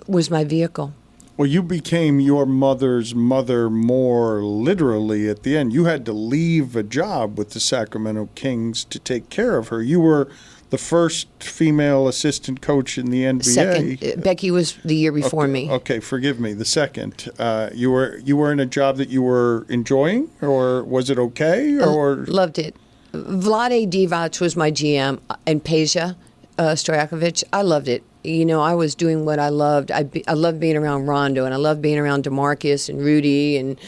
was my vehicle. Well, you became your mother's mother more literally at the end. You had to leave a job with the Sacramento Kings to take care of her. You were the first female assistant coach in the NBA. Second. Becky was the year before me. Okay, forgive me. The second. You were in a job that you were enjoying, or was it okay? Or loved it. Vlade Divac was my GM, and Peja Stojakovic. I loved it. I was doing what I loved. I loved being around Rondo, and I loved being around DeMarcus and Rudy and,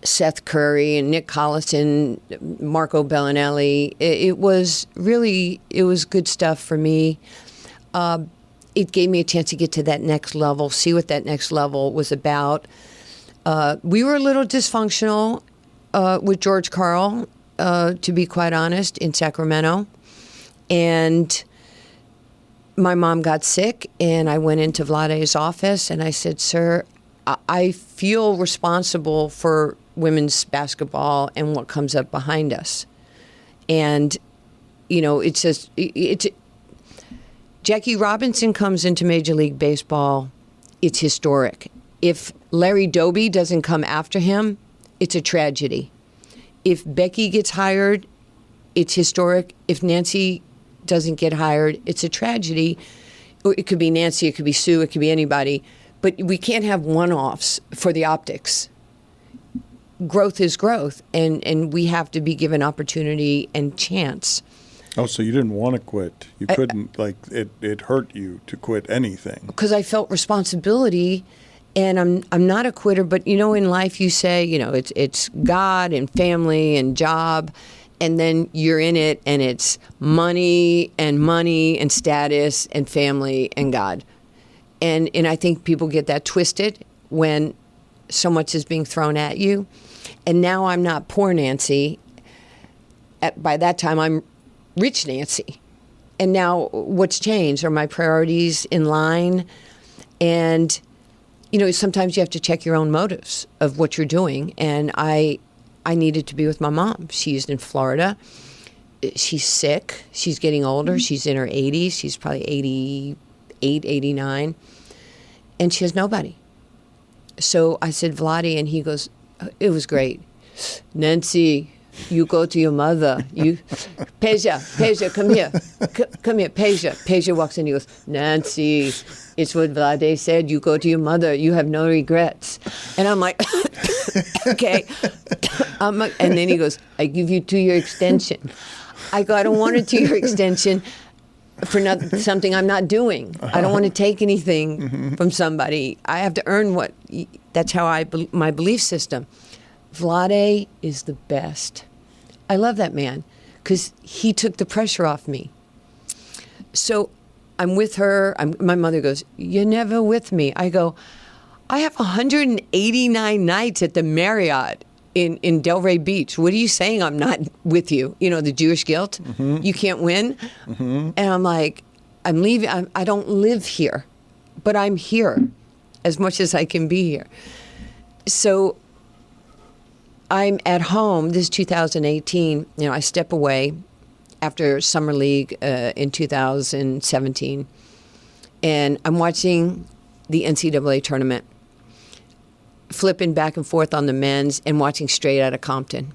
Seth Curry and Nick Collison, Marco Bellinelli. It was good stuff for me. It gave me a chance to get to that next level, see what that next level was about. We were a little dysfunctional with George Karl, to be quite honest, in Sacramento. And my mom got sick, and I went into Vlade's office, and I said, "Sir, I feel responsible for women's basketball and what comes up behind us." And, Jackie Robinson comes into Major League Baseball, it's historic. If Larry Doby doesn't come after him, it's a tragedy. If Becky gets hired, it's historic. If Nancy doesn't get hired, it's a tragedy. It could be Nancy, it could be Sue, it could be anybody. But we can't have one-offs for the optics. Growth is growth, and we have to be given opportunity and chance. Oh, so you didn't want to quit. You couldn't, it hurt you to quit anything. Because I felt responsibility, and I'm not a quitter, but, in life you say, it's God and family and job, and then you're in it, and it's money and status and family and God. And I think people get that twisted when so much is being thrown at you. And now I'm not poor Nancy. By that time, I'm rich Nancy. And now what's changed? Are my priorities in line? And, sometimes you have to check your own motives of what you're doing. And I needed to be with my mom. She's in Florida. She's sick. She's getting older. She's in her 80s. She's probably 88, 89. And she has nobody. So I said, Vlade, and he goes, it was great. Nancy, you go to your mother. Peja, come here. Come here, Peja. Peja walks in, he goes, Nancy, it's what Vlade said. You go to your mother. You have no regrets. And I'm like, okay. And then he goes, I give you 2-year extension. I go, I don't want a 2-year extension for something I'm not doing. I don't want to take anything from somebody. I have to earn what. That's how my belief system. Vlade is the best. I love that man because he took the pressure off me. So I'm with her. My mother goes, you're never with me. I go, I have 189 nights at the Marriott in Delray Beach. What are you saying I'm not with you? The Jewish guilt. You can't win. And I'm like, I'm leaving. I don't live here, but I'm here as much as I can be here. So I'm at home. This is 2018. I step away after Summer League in 2017. And I'm watching the NCAA tournament, flipping back and forth on the men's and watching Straight Outta Compton.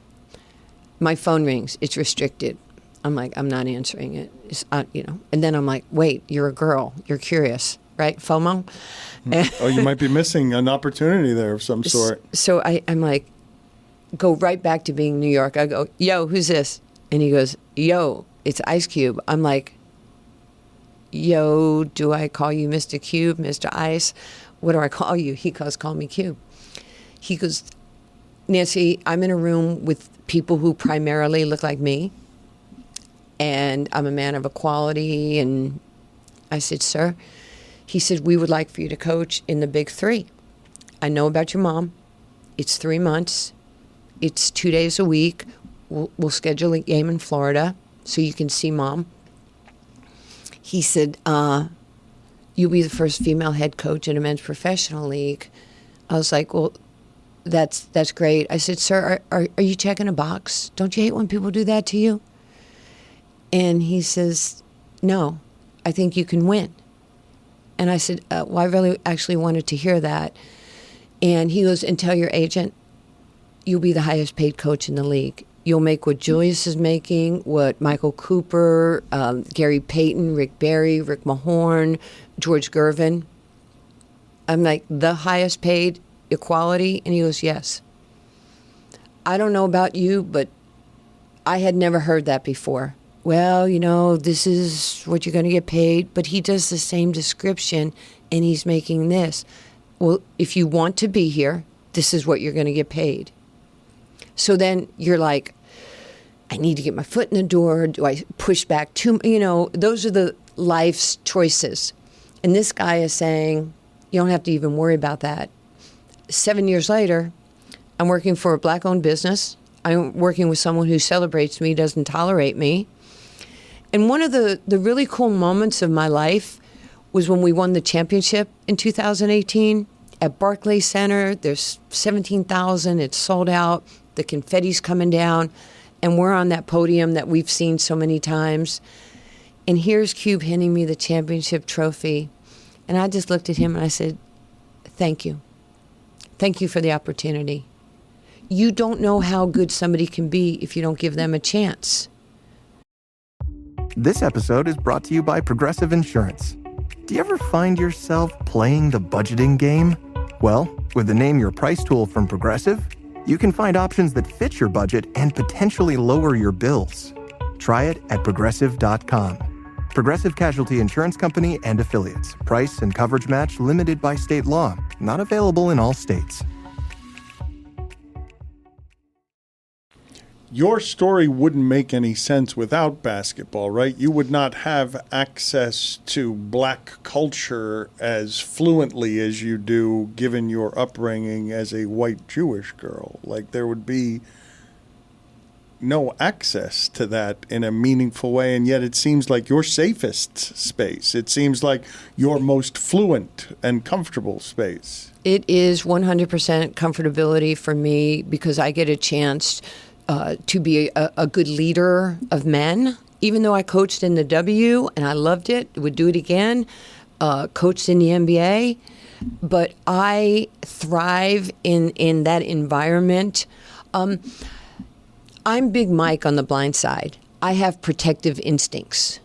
My phone rings. It's restricted. I'm like, I'm not answering it. It's, And then I'm like, wait, you're a girl. You're curious, right? FOMO? Oh, you might be missing an opportunity there of some sort. So I'm like, go right back to being New York. I go, yo, who's this? And he goes, yo, it's Ice Cube. I'm like, yo, do I call you Mr. Cube, Mr. Ice? What do I call you? He goes, call me Cube. He goes, Nancy, I'm in a room with people who primarily look like me, and I'm a man of equality. And I said, sir, he said, we would like for you to coach in the Big Three. I know about your mom. It's 3 months. It's 2 days a week. We'll schedule a game in Florida so you can see mom. He said, you'll be the first female head coach in a men's professional league. I was like, well, that's great. I said, sir, are you checking a box? Don't you hate when people do that to you? And he says, no, I think you can win. And I said, well, I really actually wanted to hear that. And he goes, and tell your agent, you'll be the highest paid coach in the league. You'll make what Julius is making, what Michael Cooper, Gary Payton, Rick Barry, Rick Mahorn, George Gervin. I'm like, the highest paid equality? And he goes, yes. I don't know about you, but I had never heard that before. well, this is what you're going to get paid. But he does the same description, and he's making this. Well, if you want to be here, this is what you're going to get paid. So then you're like, I need to get my foot in the door. Do I push back too? Those are the life's choices. And this guy is saying, you don't have to even worry about that. 7 years later, I'm working for a black-owned business. I'm working with someone who celebrates me, doesn't tolerate me. And one of the really cool moments of my life was when we won the championship in 2018 at Barclays Center. There's 17,000. It's sold out. The confetti's coming down. And we're on that podium that we've seen so many times. And here's Cube handing me the championship trophy. And I just looked at him and I said, thank you. Thank you for the opportunity. You don't know how good somebody can be if you don't give them a chance. This episode is brought to you by Progressive Insurance. Do you ever find yourself playing the budgeting game? Well, with the Name Your Price tool from Progressive, you can find options that fit your budget and potentially lower your bills. Try it at Progressive.com. Progressive Casualty Insurance Company and Affiliates. Price and coverage match limited by state law. Not available in all states. Your story wouldn't make any sense without basketball, right? You would not have access to black culture as fluently as you do given your upbringing as a white Jewish girl. Like, there would be no access to that in a meaningful way, and yet it seems like your safest space. It seems like your most fluent and comfortable space. It is 100% comfortability for me because I get a chance to be a good leader of men. Even though I coached in the W and I loved it, would do it again, coached in the NBA, but I thrive in that environment. I'm Big Mike on the blind side. I have protective instincts,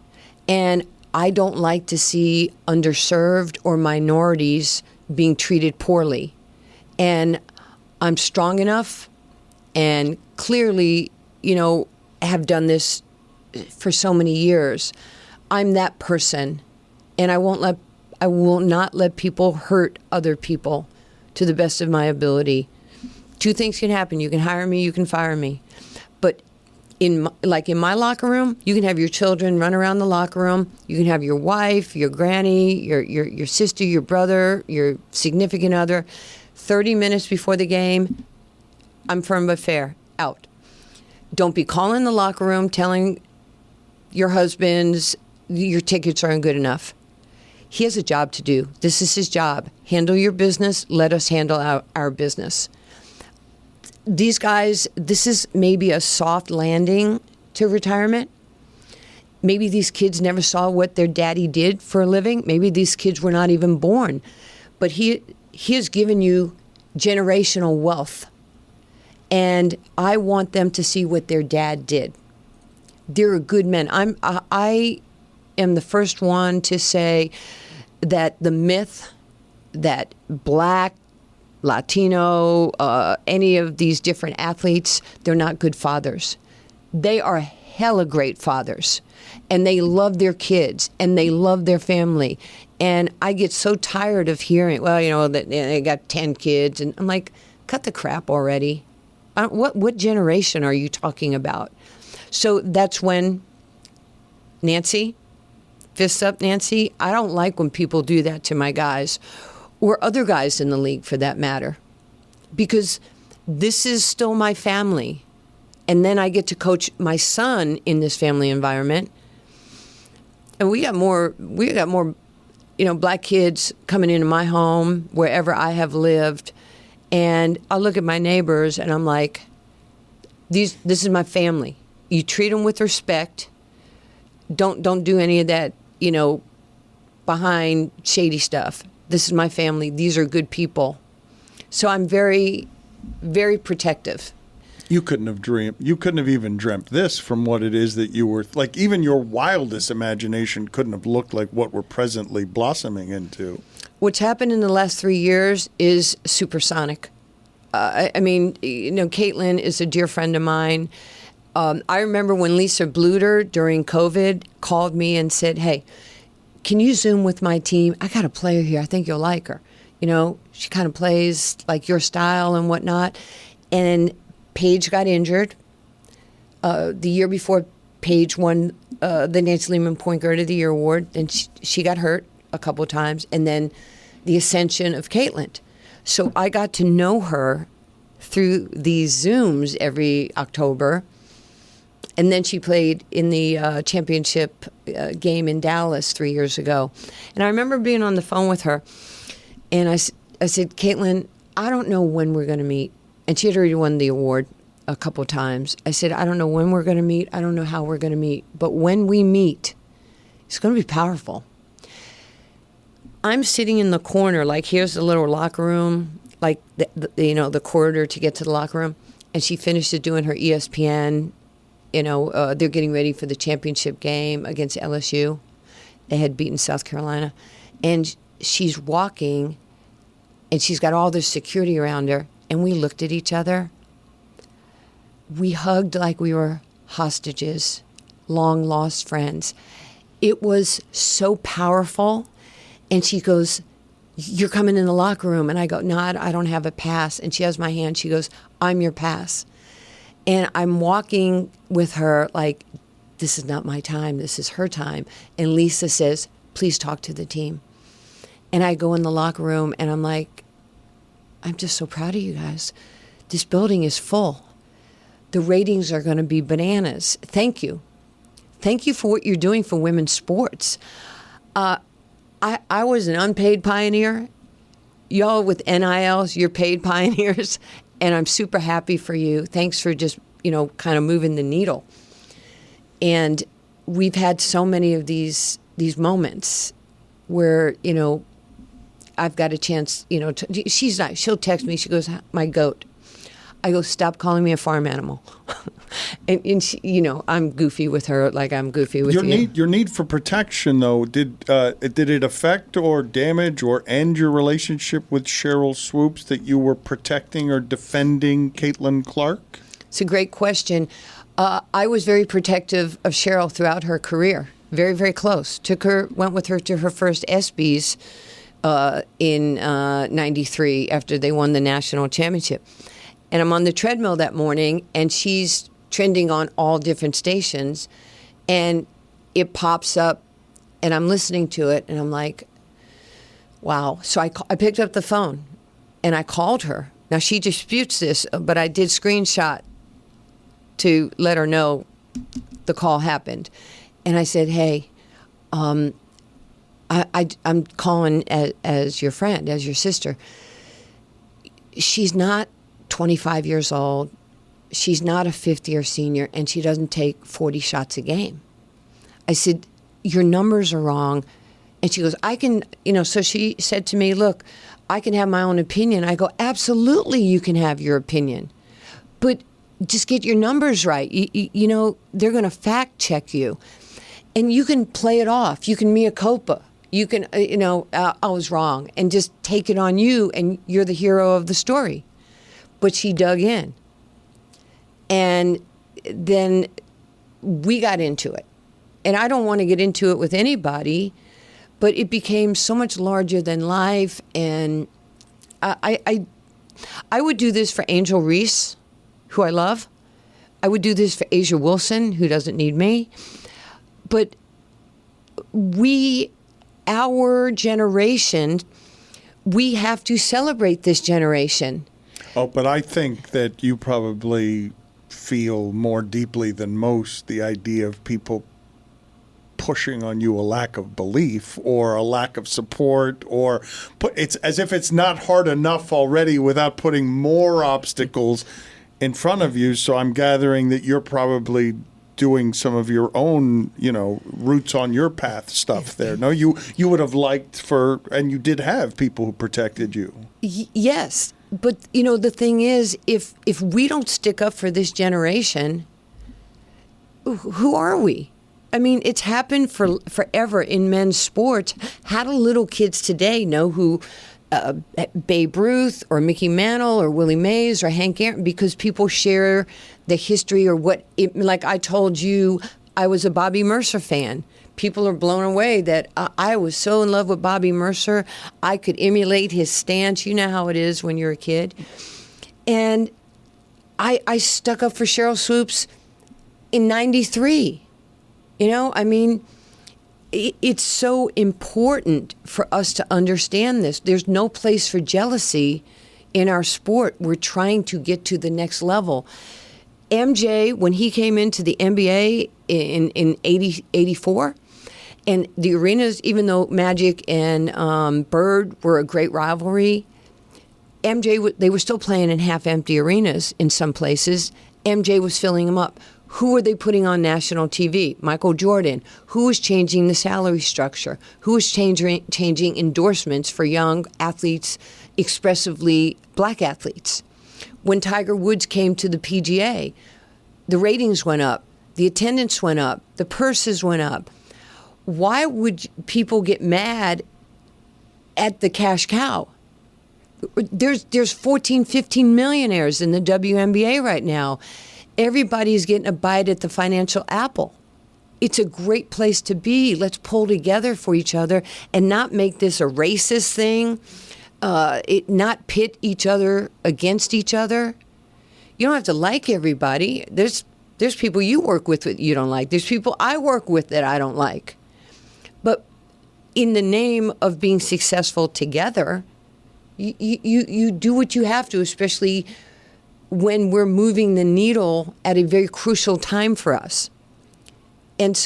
and I don't like to see underserved or minorities being treated poorly. And I'm strong enough and clearly, have done this for so many years. I'm that person, and I will not let people hurt other people to the best of my ability. Two things can happen. You can hire me, you can fire me. But in my locker room, you can have your children run around the locker room. You can have your wife, your granny, your sister, your brother, your significant other. 30 minutes before the game, I'm firm but fair. Out. Don't be calling the locker room telling your husbands your tickets aren't good enough. He has a job to do. This is his job. Handle your business. Let us handle our business. These guys, this is maybe a soft landing to retirement. Maybe these kids never saw what their daddy did for a living. Maybe these kids were not even born. But he has given you generational wealth. And I want them to see what their dad did. They're good men. I am the first one to say that the myth that black, Latino, any of these different athletes, they're not good fathers. They are hella great fathers. And they love their kids. And they love their family. And I get so tired of hearing, that they got 10 kids. And I'm like, cut the crap already. What generation are you talking about? So that's when, Nancy, fists up, Nancy, I don't like when people do that to my guys or other guys in the league for that matter, because this is still my family. And then I get to coach my son in this family environment. And we got more, black kids coming into my home wherever I have lived. And I look at my neighbors and I'm like, this is my family. You treat them with respect. Don't do any of that, behind shady stuff. This is my family. These are good people. So I'm very, very protective. You couldn't have even dreamt this from what it is that you were, like, even your wildest imagination couldn't have looked like what we're presently blossoming into. What's happened in the last 3 years is supersonic. Caitlin is a dear friend of mine. I remember when Lisa Bluter during COVID called me and said, hey, can you Zoom with my team? I got a player here. I think you'll like her. You know, she kind of plays like your style and whatnot. And Paige got injured. The year before, Paige won the Nancy Lieberman Point Guard of the Year award, and she got hurt a couple of times. And then the ascension of Caitlin. So I got to know her through these Zooms every October. And then she played in the championship game in Dallas 3 years ago. And I remember being on the phone with her, and I said, Caitlin, I don't know when we're going to meet. And she had already won the award a couple of times. I said, I don't know when we're going to meet. I don't know how we're going to meet. But when we meet, it's going to be powerful. I'm sitting in the corner, like here's the little locker room, like the corridor to get to the locker room. And she finishes doing her ESPN. They're getting ready for the championship game against LSU. They had beaten South Carolina. And she's walking, and she's got all this security around her. And we looked at each other. We hugged like we were hostages, long-lost friends. It was so powerful. And she goes, you're coming in the locker room. And I go, no, I don't have a pass. And she has my hand. She goes, I'm your pass. And I'm walking with her like, this is not my time. This is her time. And Lisa says, please talk to the team. And I go in the locker room, and I'm like, I'm just so proud of you guys. This building is full. The ratings are going to be bananas. Thank you. Thank you for what you're doing for women's sports. I was an unpaid pioneer. Y'all with NILs, you're paid pioneers. And I'm super happy for you. Thanks for just, kind of moving the needle. And we've had so many of these moments where, I've got a chance, she's not, she'll text me. She goes, my goat. I go, stop calling me a farm animal. and she, I'm goofy with her like I'm goofy with you. Your need for protection, though, did it affect or damage or end your relationship with Cheryl Swoops that you were protecting or defending Caitlin Clark? It's a great question. I was very protective of Cheryl throughout her career. Very, very close. Went with her to her first ESPYs in 93 after they won the national championship. And I'm on the treadmill that morning, and she's trending on all different stations, and it pops up, and I'm listening to it, and I'm like, wow. So I picked up the phone, and I called her. Now, she disputes this, but I did screenshot to let her know the call happened. And I said, hey, I'm calling as your friend, as your sister. She's not 25 years old. She's not a fifth-year senior, and she doesn't take 40 shots a game. I said, your numbers are wrong. And she goes, I can, so she said to me, look, I can have my own opinion. I go, absolutely you can have your opinion. But just get your numbers right. They're going to fact check you. And you can play it off. You can mea culpa. You can, I was wrong. And just take it on you, and you're the hero of the story. But she dug in. And then we got into it. And I don't want to get into it with anybody, but it became so much larger than life. And I would do this for Angel Reese, who I love. I would do this for Asia Wilson, who doesn't need me. But our generation, we have to celebrate this generation. Oh, but I think that you probably feel more deeply than most the idea of people pushing on you a lack of belief or a lack of support, or it's as if it's not hard enough already without putting more obstacles in front of you. So I'm gathering that you're probably doing some of your own, roots on your path stuff there. No, you would have liked and you did have people who protected you. Yes. But, the thing is, if we don't stick up for this generation, who are we? I mean, it's happened forever in men's sports. How do little kids today know who Babe Ruth or Mickey Mantle or Willie Mays or Hank Aaron, because people share the history or like I told you, I was a Bobby Mercer fan. People are blown away that I was so in love with Bobby Mercer. I could emulate his stance. You know how it is when you're a kid. And I stuck up for Cheryl Swoops in 93. You know, I mean, it's so important for us to understand this. There's no place for jealousy in our sport. We're trying to get to the next level. MJ, when he came into the NBA in 84, and the arenas, even though Magic and Bird were a great rivalry, MJ, they were still playing in half-empty arenas in some places. MJ was filling them up. Who were they putting on national TV? Michael Jordan. Who was changing the salary structure? Who was changing endorsements for young athletes, expressively black athletes? When Tiger Woods came to the PGA, the ratings went up, the attendance went up, the purses went up. Why would people get mad at the cash cow? There's 14, 15 millionaires in the WNBA right now. Everybody's getting a bite at the financial apple. It's a great place to be. Let's pull together for each other and not make this a racist thing. Not pit each other against each other. You don't have to like everybody. There's people you work with that you don't like. There's people I work with that I don't like. But in the name of being successful together, you do what you have to, especially when we're moving the needle at a very crucial time for us. And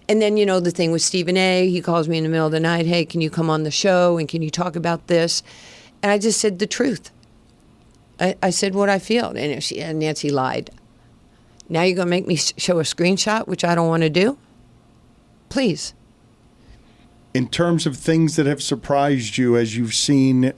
then, you know, the thing with Stephen A., he calls me in the middle of the night, hey, can you come on the show and can you talk about this? And I just said the truth. I said what I feel. And Nancy lied. Now you're going to make me show a screenshot, which I don't want to do? Please. In terms of things that have surprised you as you've seen the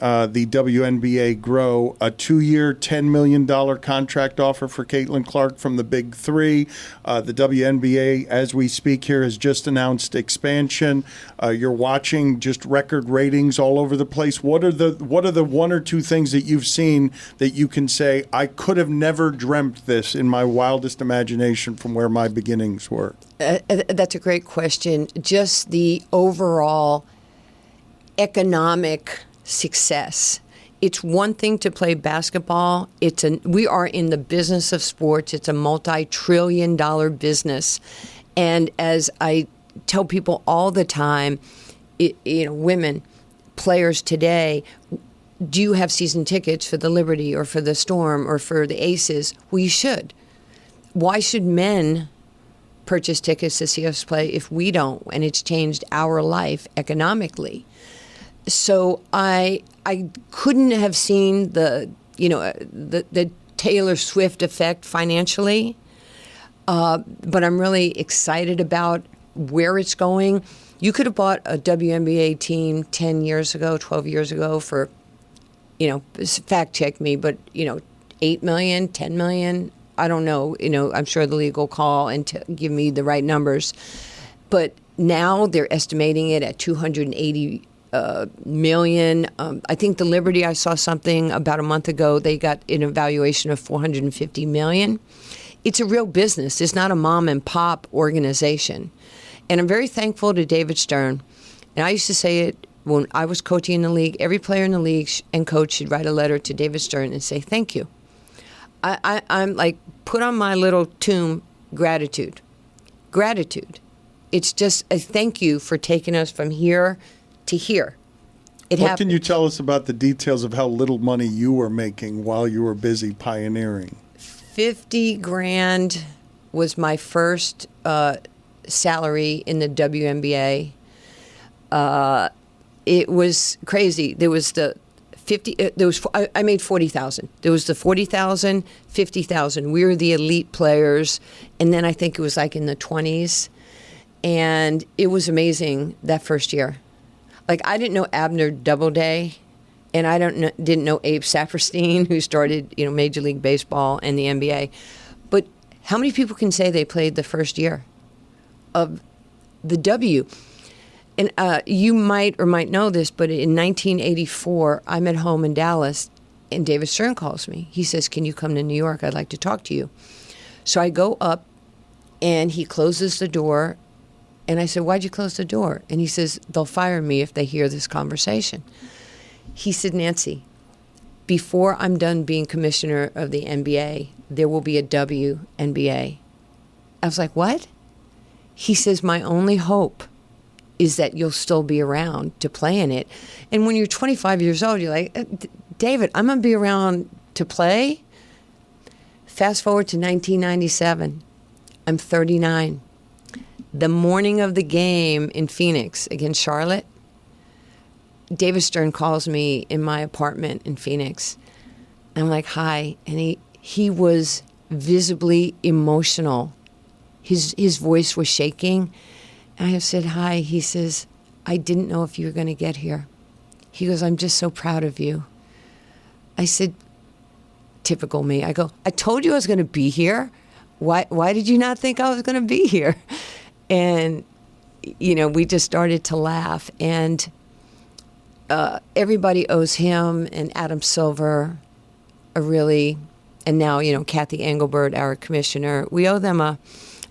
WNBA grow, a 2-year, $10 million contract offer for Caitlin Clark from the Big Three. The WNBA, as we speak here, has just announced expansion. You're watching just record ratings all over the place. What are the one or two things that you've seen that you can say, I could have never dreamt this in my wildest imagination from where my beginnings were? That's a great question. Just the overall economic success. It's one thing to play basketball. We are in the business of sports. It's a multi-trillion-dollar business. And as I tell people all the time, women, players today, do you have season tickets for the Liberty or for the Storm or for the Aces? Well, you should. Why should men purchase tickets to see us play if we don't? And it's changed our life economically. So I couldn't have seen the Taylor Swift effect financially, but I'm really excited about where it's going. You could have bought a WNBA team 10 years ago, 12 years ago for, fact check me, but, $8 million, $10 million. I don't know. I'm sure the league will call and give me the right numbers. But now they're estimating it at $280 million. I think the Liberty, I saw something about a month ago, they got an evaluation of $450 million. It's a real business. It's not a mom and pop organization. And I'm very thankful to David Stern. And I used to say it when I was coaching in the league. Every player in the league and coach should write a letter to David Stern and say, thank you. I'm like, put on my little tomb, gratitude. Gratitude. It's just a thank you for taking us from here to here. What can you tell us about the details of how little money you were making while you were busy pioneering? $50,000 was my first salary in the WNBA. It was crazy. There was I made $40,000. There was the $40,000, $50,000. We were the elite players, and then I think it was like in the 20s, and it was amazing that first year. Like, I didn't know Abner Doubleday, and I didn't know Abe Saperstein, who started Major League Baseball and the NBA. But how many people can say they played the first year of the W? And you might or might know this, but in 1984, I'm at home in Dallas, and David Stern calls me. He says, "Can you come to New York? I'd like to talk to you." So I go up, and he closes the door, and I said, "Why'd you close the door?" And he says, "They'll fire me if they hear this conversation." He said, "Nancy, before I'm done being commissioner of the NBA, there will be a WNBA." I was like, "What?" He says, "My only hope is that you'll still be around to play in it." And when you're 25 years old, you're like, "David, I'm going to be around to play?" Fast forward to 1997. I'm 39. The morning of the game in Phoenix against Charlotte, David Stern calls me in my apartment in Phoenix. I'm like, "Hi." And he was visibly emotional. His voice was shaking. And I said, "Hi." He says, "I didn't know if you were going to get here." He goes, "I'm just so proud of you." I said, typical me. I go, "I told you I was going to be here. Why did you not think I was going to be here?" And, we just started to laugh. And everybody owes him and Adam Silver and now, Kathy Engelbert, our commissioner, we owe them a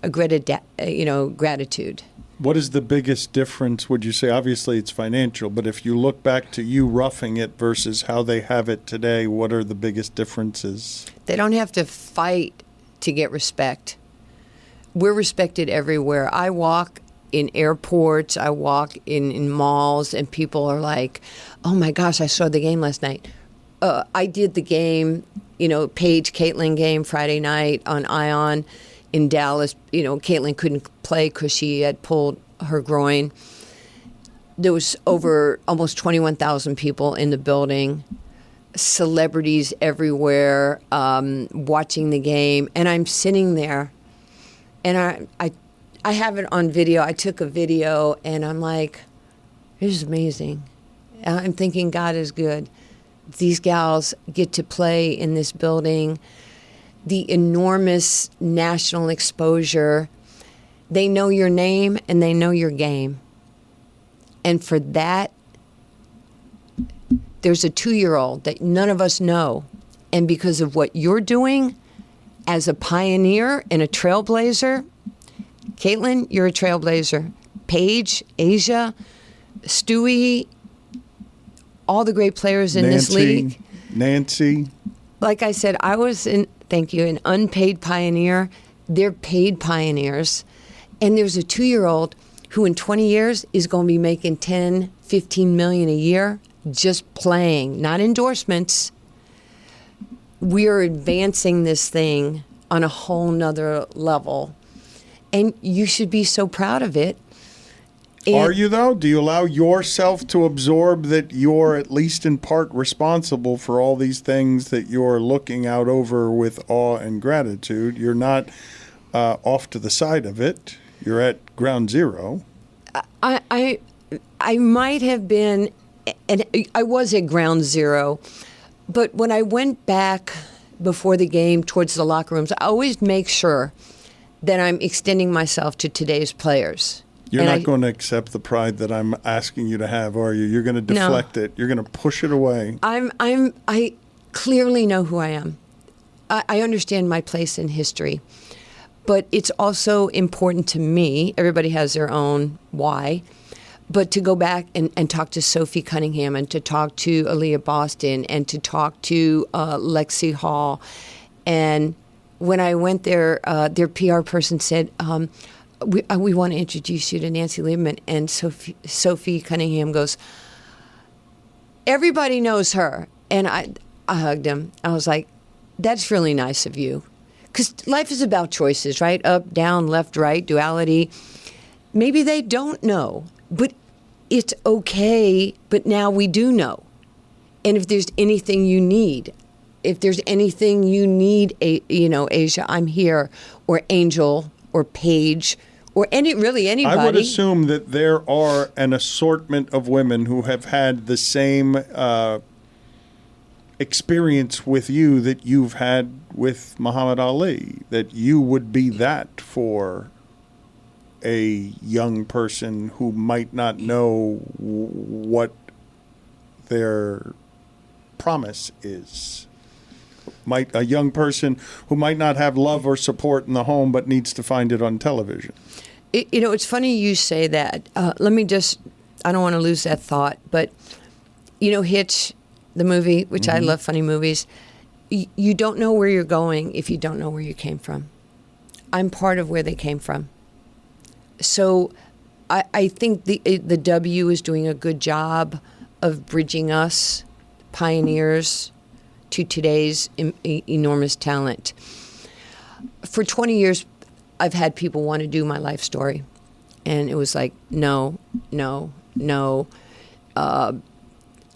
gratitude. What is the biggest difference, would you say? Obviously, it's financial, but if you look back to you roughing it versus how they have it today, what are the biggest differences? They don't have to fight to get respect. We're respected everywhere. I walk in airports, I walk in malls, and people are like, "Oh my gosh, I saw the game last night." I did the game, Paige Caitlin game Friday night on Ion in Dallas. Caitlin couldn't play because she had pulled her groin. There was over almost 21,000 people in the building, celebrities everywhere watching the game. And I'm sitting there, and I have it on video. I took a video, and I'm like, this is amazing. I'm thinking God is good. These gals get to play in this building. The enormous national exposure. They know your name and they know your game. And for that, there's a 2-year-old that none of us know. And because of what you're doing as a pioneer and a trailblazer, Caitlin, you're a trailblazer. Paige, Asia, Stewie, all the great players in this league. Nancy. Like I said, I was an unpaid pioneer. They're paid pioneers. And there's a 2-year-old who in 20 years is going to be making 10, 15 million a year just playing, not endorsements. We are advancing this thing on a whole nother level. And you should be so proud of it. Are you, though? Do you allow yourself to absorb that you're at least in part responsible for all these things that you're looking out over with awe and gratitude? You're not off to the side of it. You're at ground zero. I might have been, and I was at ground zero, but when I went back before the game towards the locker rooms, I always make sure that I'm extending myself to today's players. You're not going to accept the pride that I'm asking you to have, are you? You're going to deflect it. You're going to push it away. I clearly know who I am. I understand my place in history. But it's also important to me, everybody has their own why, but to go back and talk to Sophie Cunningham and to talk to Aaliyah Boston and to talk to Lexi Hall. And when I went there, their PR person said, we want to introduce you to Nancy Lieberman. And Sophie Cunningham goes, everybody knows her. And I hugged him. I was like, that's really nice of you. Because life is about choices, right? Up, down, left, right, duality. Maybe they don't know, but it's okay. But now we do know. And if there's anything you need, Asia, I'm here, or Angel, or Paige, or anybody. I would assume that there are an assortment of women who have had the same experience with you that you've had with Muhammad Ali, that you would be that for a young person who might not know what their promise is? A young person who might not have love or support in the home but needs to find it on television. It's funny you say that. I don't want to lose that thought, but, Hitch, the movie, which I love funny movies, you don't know where you're going if you don't know where you came from. I'm part of where they came from. So I think the W is doing a good job of bridging us, pioneers, to today's enormous talent. For 20 years, I've had people want to do my life story. And it was like, no.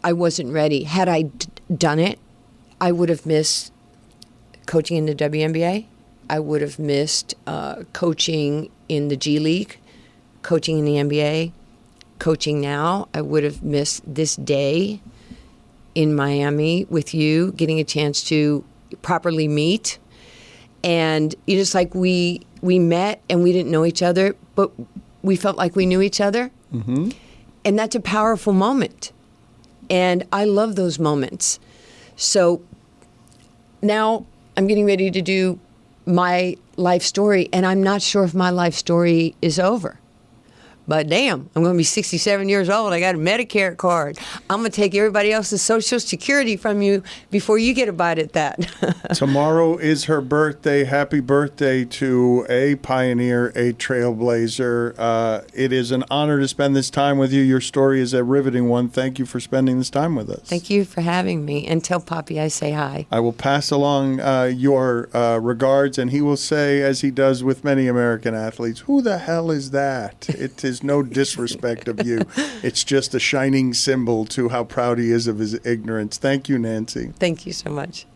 I wasn't ready. Had I done it, I would have missed coaching in the WNBA. I would have missed coaching in the G League, coaching in the NBA, coaching now. I would have missed this day in Miami with you, getting a chance to properly meet. And it's like we met and we didn't know each other, but we felt like we knew each other. Mm-hmm. And that's a powerful moment. And I love those moments. So now I'm getting ready to do my life story, and I'm not sure if my life story is over. But damn, I'm going to be 67 years old. I got a Medicare card. I'm going to take everybody else's Social Security from you before you get a bite at that. Tomorrow is her birthday. Happy birthday to a pioneer, a trailblazer. It is an honor to spend this time with you. Your story is a riveting one. Thank you for spending this time with us. Thank you for having me. And tell Poppy I say hi. I will pass along your regards, and he will say, as he does with many American athletes, who the hell is that? It is no disrespect of you. It's just a shining symbol to how proud he is of his ignorance. Thank you, Nancy. Thank you so much.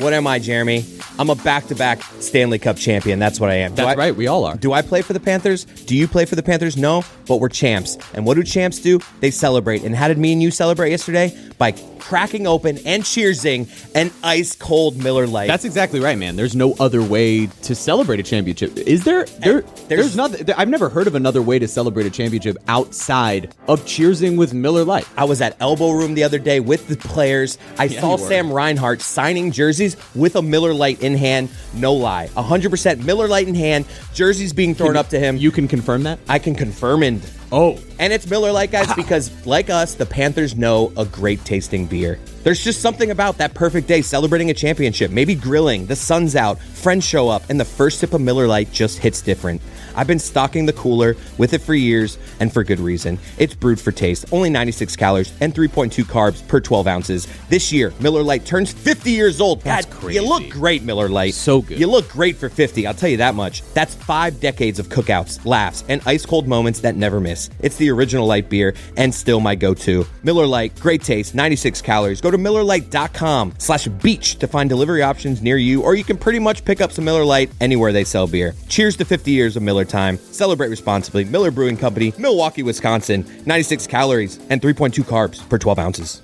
What am I, Jeremy? I'm a back-to-back Stanley Cup champion. That's what I am. That's right. We all are. Do I play for the Panthers? Do you play for the Panthers? No, but we're champs. And what do champs do? They celebrate. And how did me and you celebrate yesterday? By cracking open and cheersing an ice-cold Miller Lite. That's exactly right, man. There's no other way to celebrate a championship. Is there? There's nothing. I've never heard of another way to celebrate a championship outside of cheersing with Miller Lite. I was at Elbow Room the other day with the players. I saw Sam Reinhart signing jerseys with a Miller Lite in hand. No lie. 100% Miller Lite in hand. Jerseys being thrown up to him. You can confirm that? I can confirm and... Oh. And it's Miller Lite, guys, because like us, the Panthers know a great tasting beer. There's just something about that perfect day celebrating a championship, maybe grilling, the sun's out, friends show up, and the first sip of Miller Lite just hits different. I've been stocking the cooler with it for years, and for good reason. It's brewed for taste, only 96 calories and 3.2 carbs per 12 ounces. This year, Miller Lite turns 50 years old. That's God, crazy. You look great, Miller Lite. So good. You look great for 50, I'll tell you that much. That's 5 decades of cookouts, laughs, and ice-cold moments that never miss. It's the original light beer, and still my go-to. Miller Lite, great taste, 96 calories. Go to MillerLite.com/beach to find delivery options near you, or you can pretty much pick up some Miller Lite anywhere they sell beer. Cheers to 50 years of Miller time. Celebrate responsibly. Miller Brewing Company, Milwaukee, Wisconsin. 96 calories and 3.2 carbs per 12 ounces.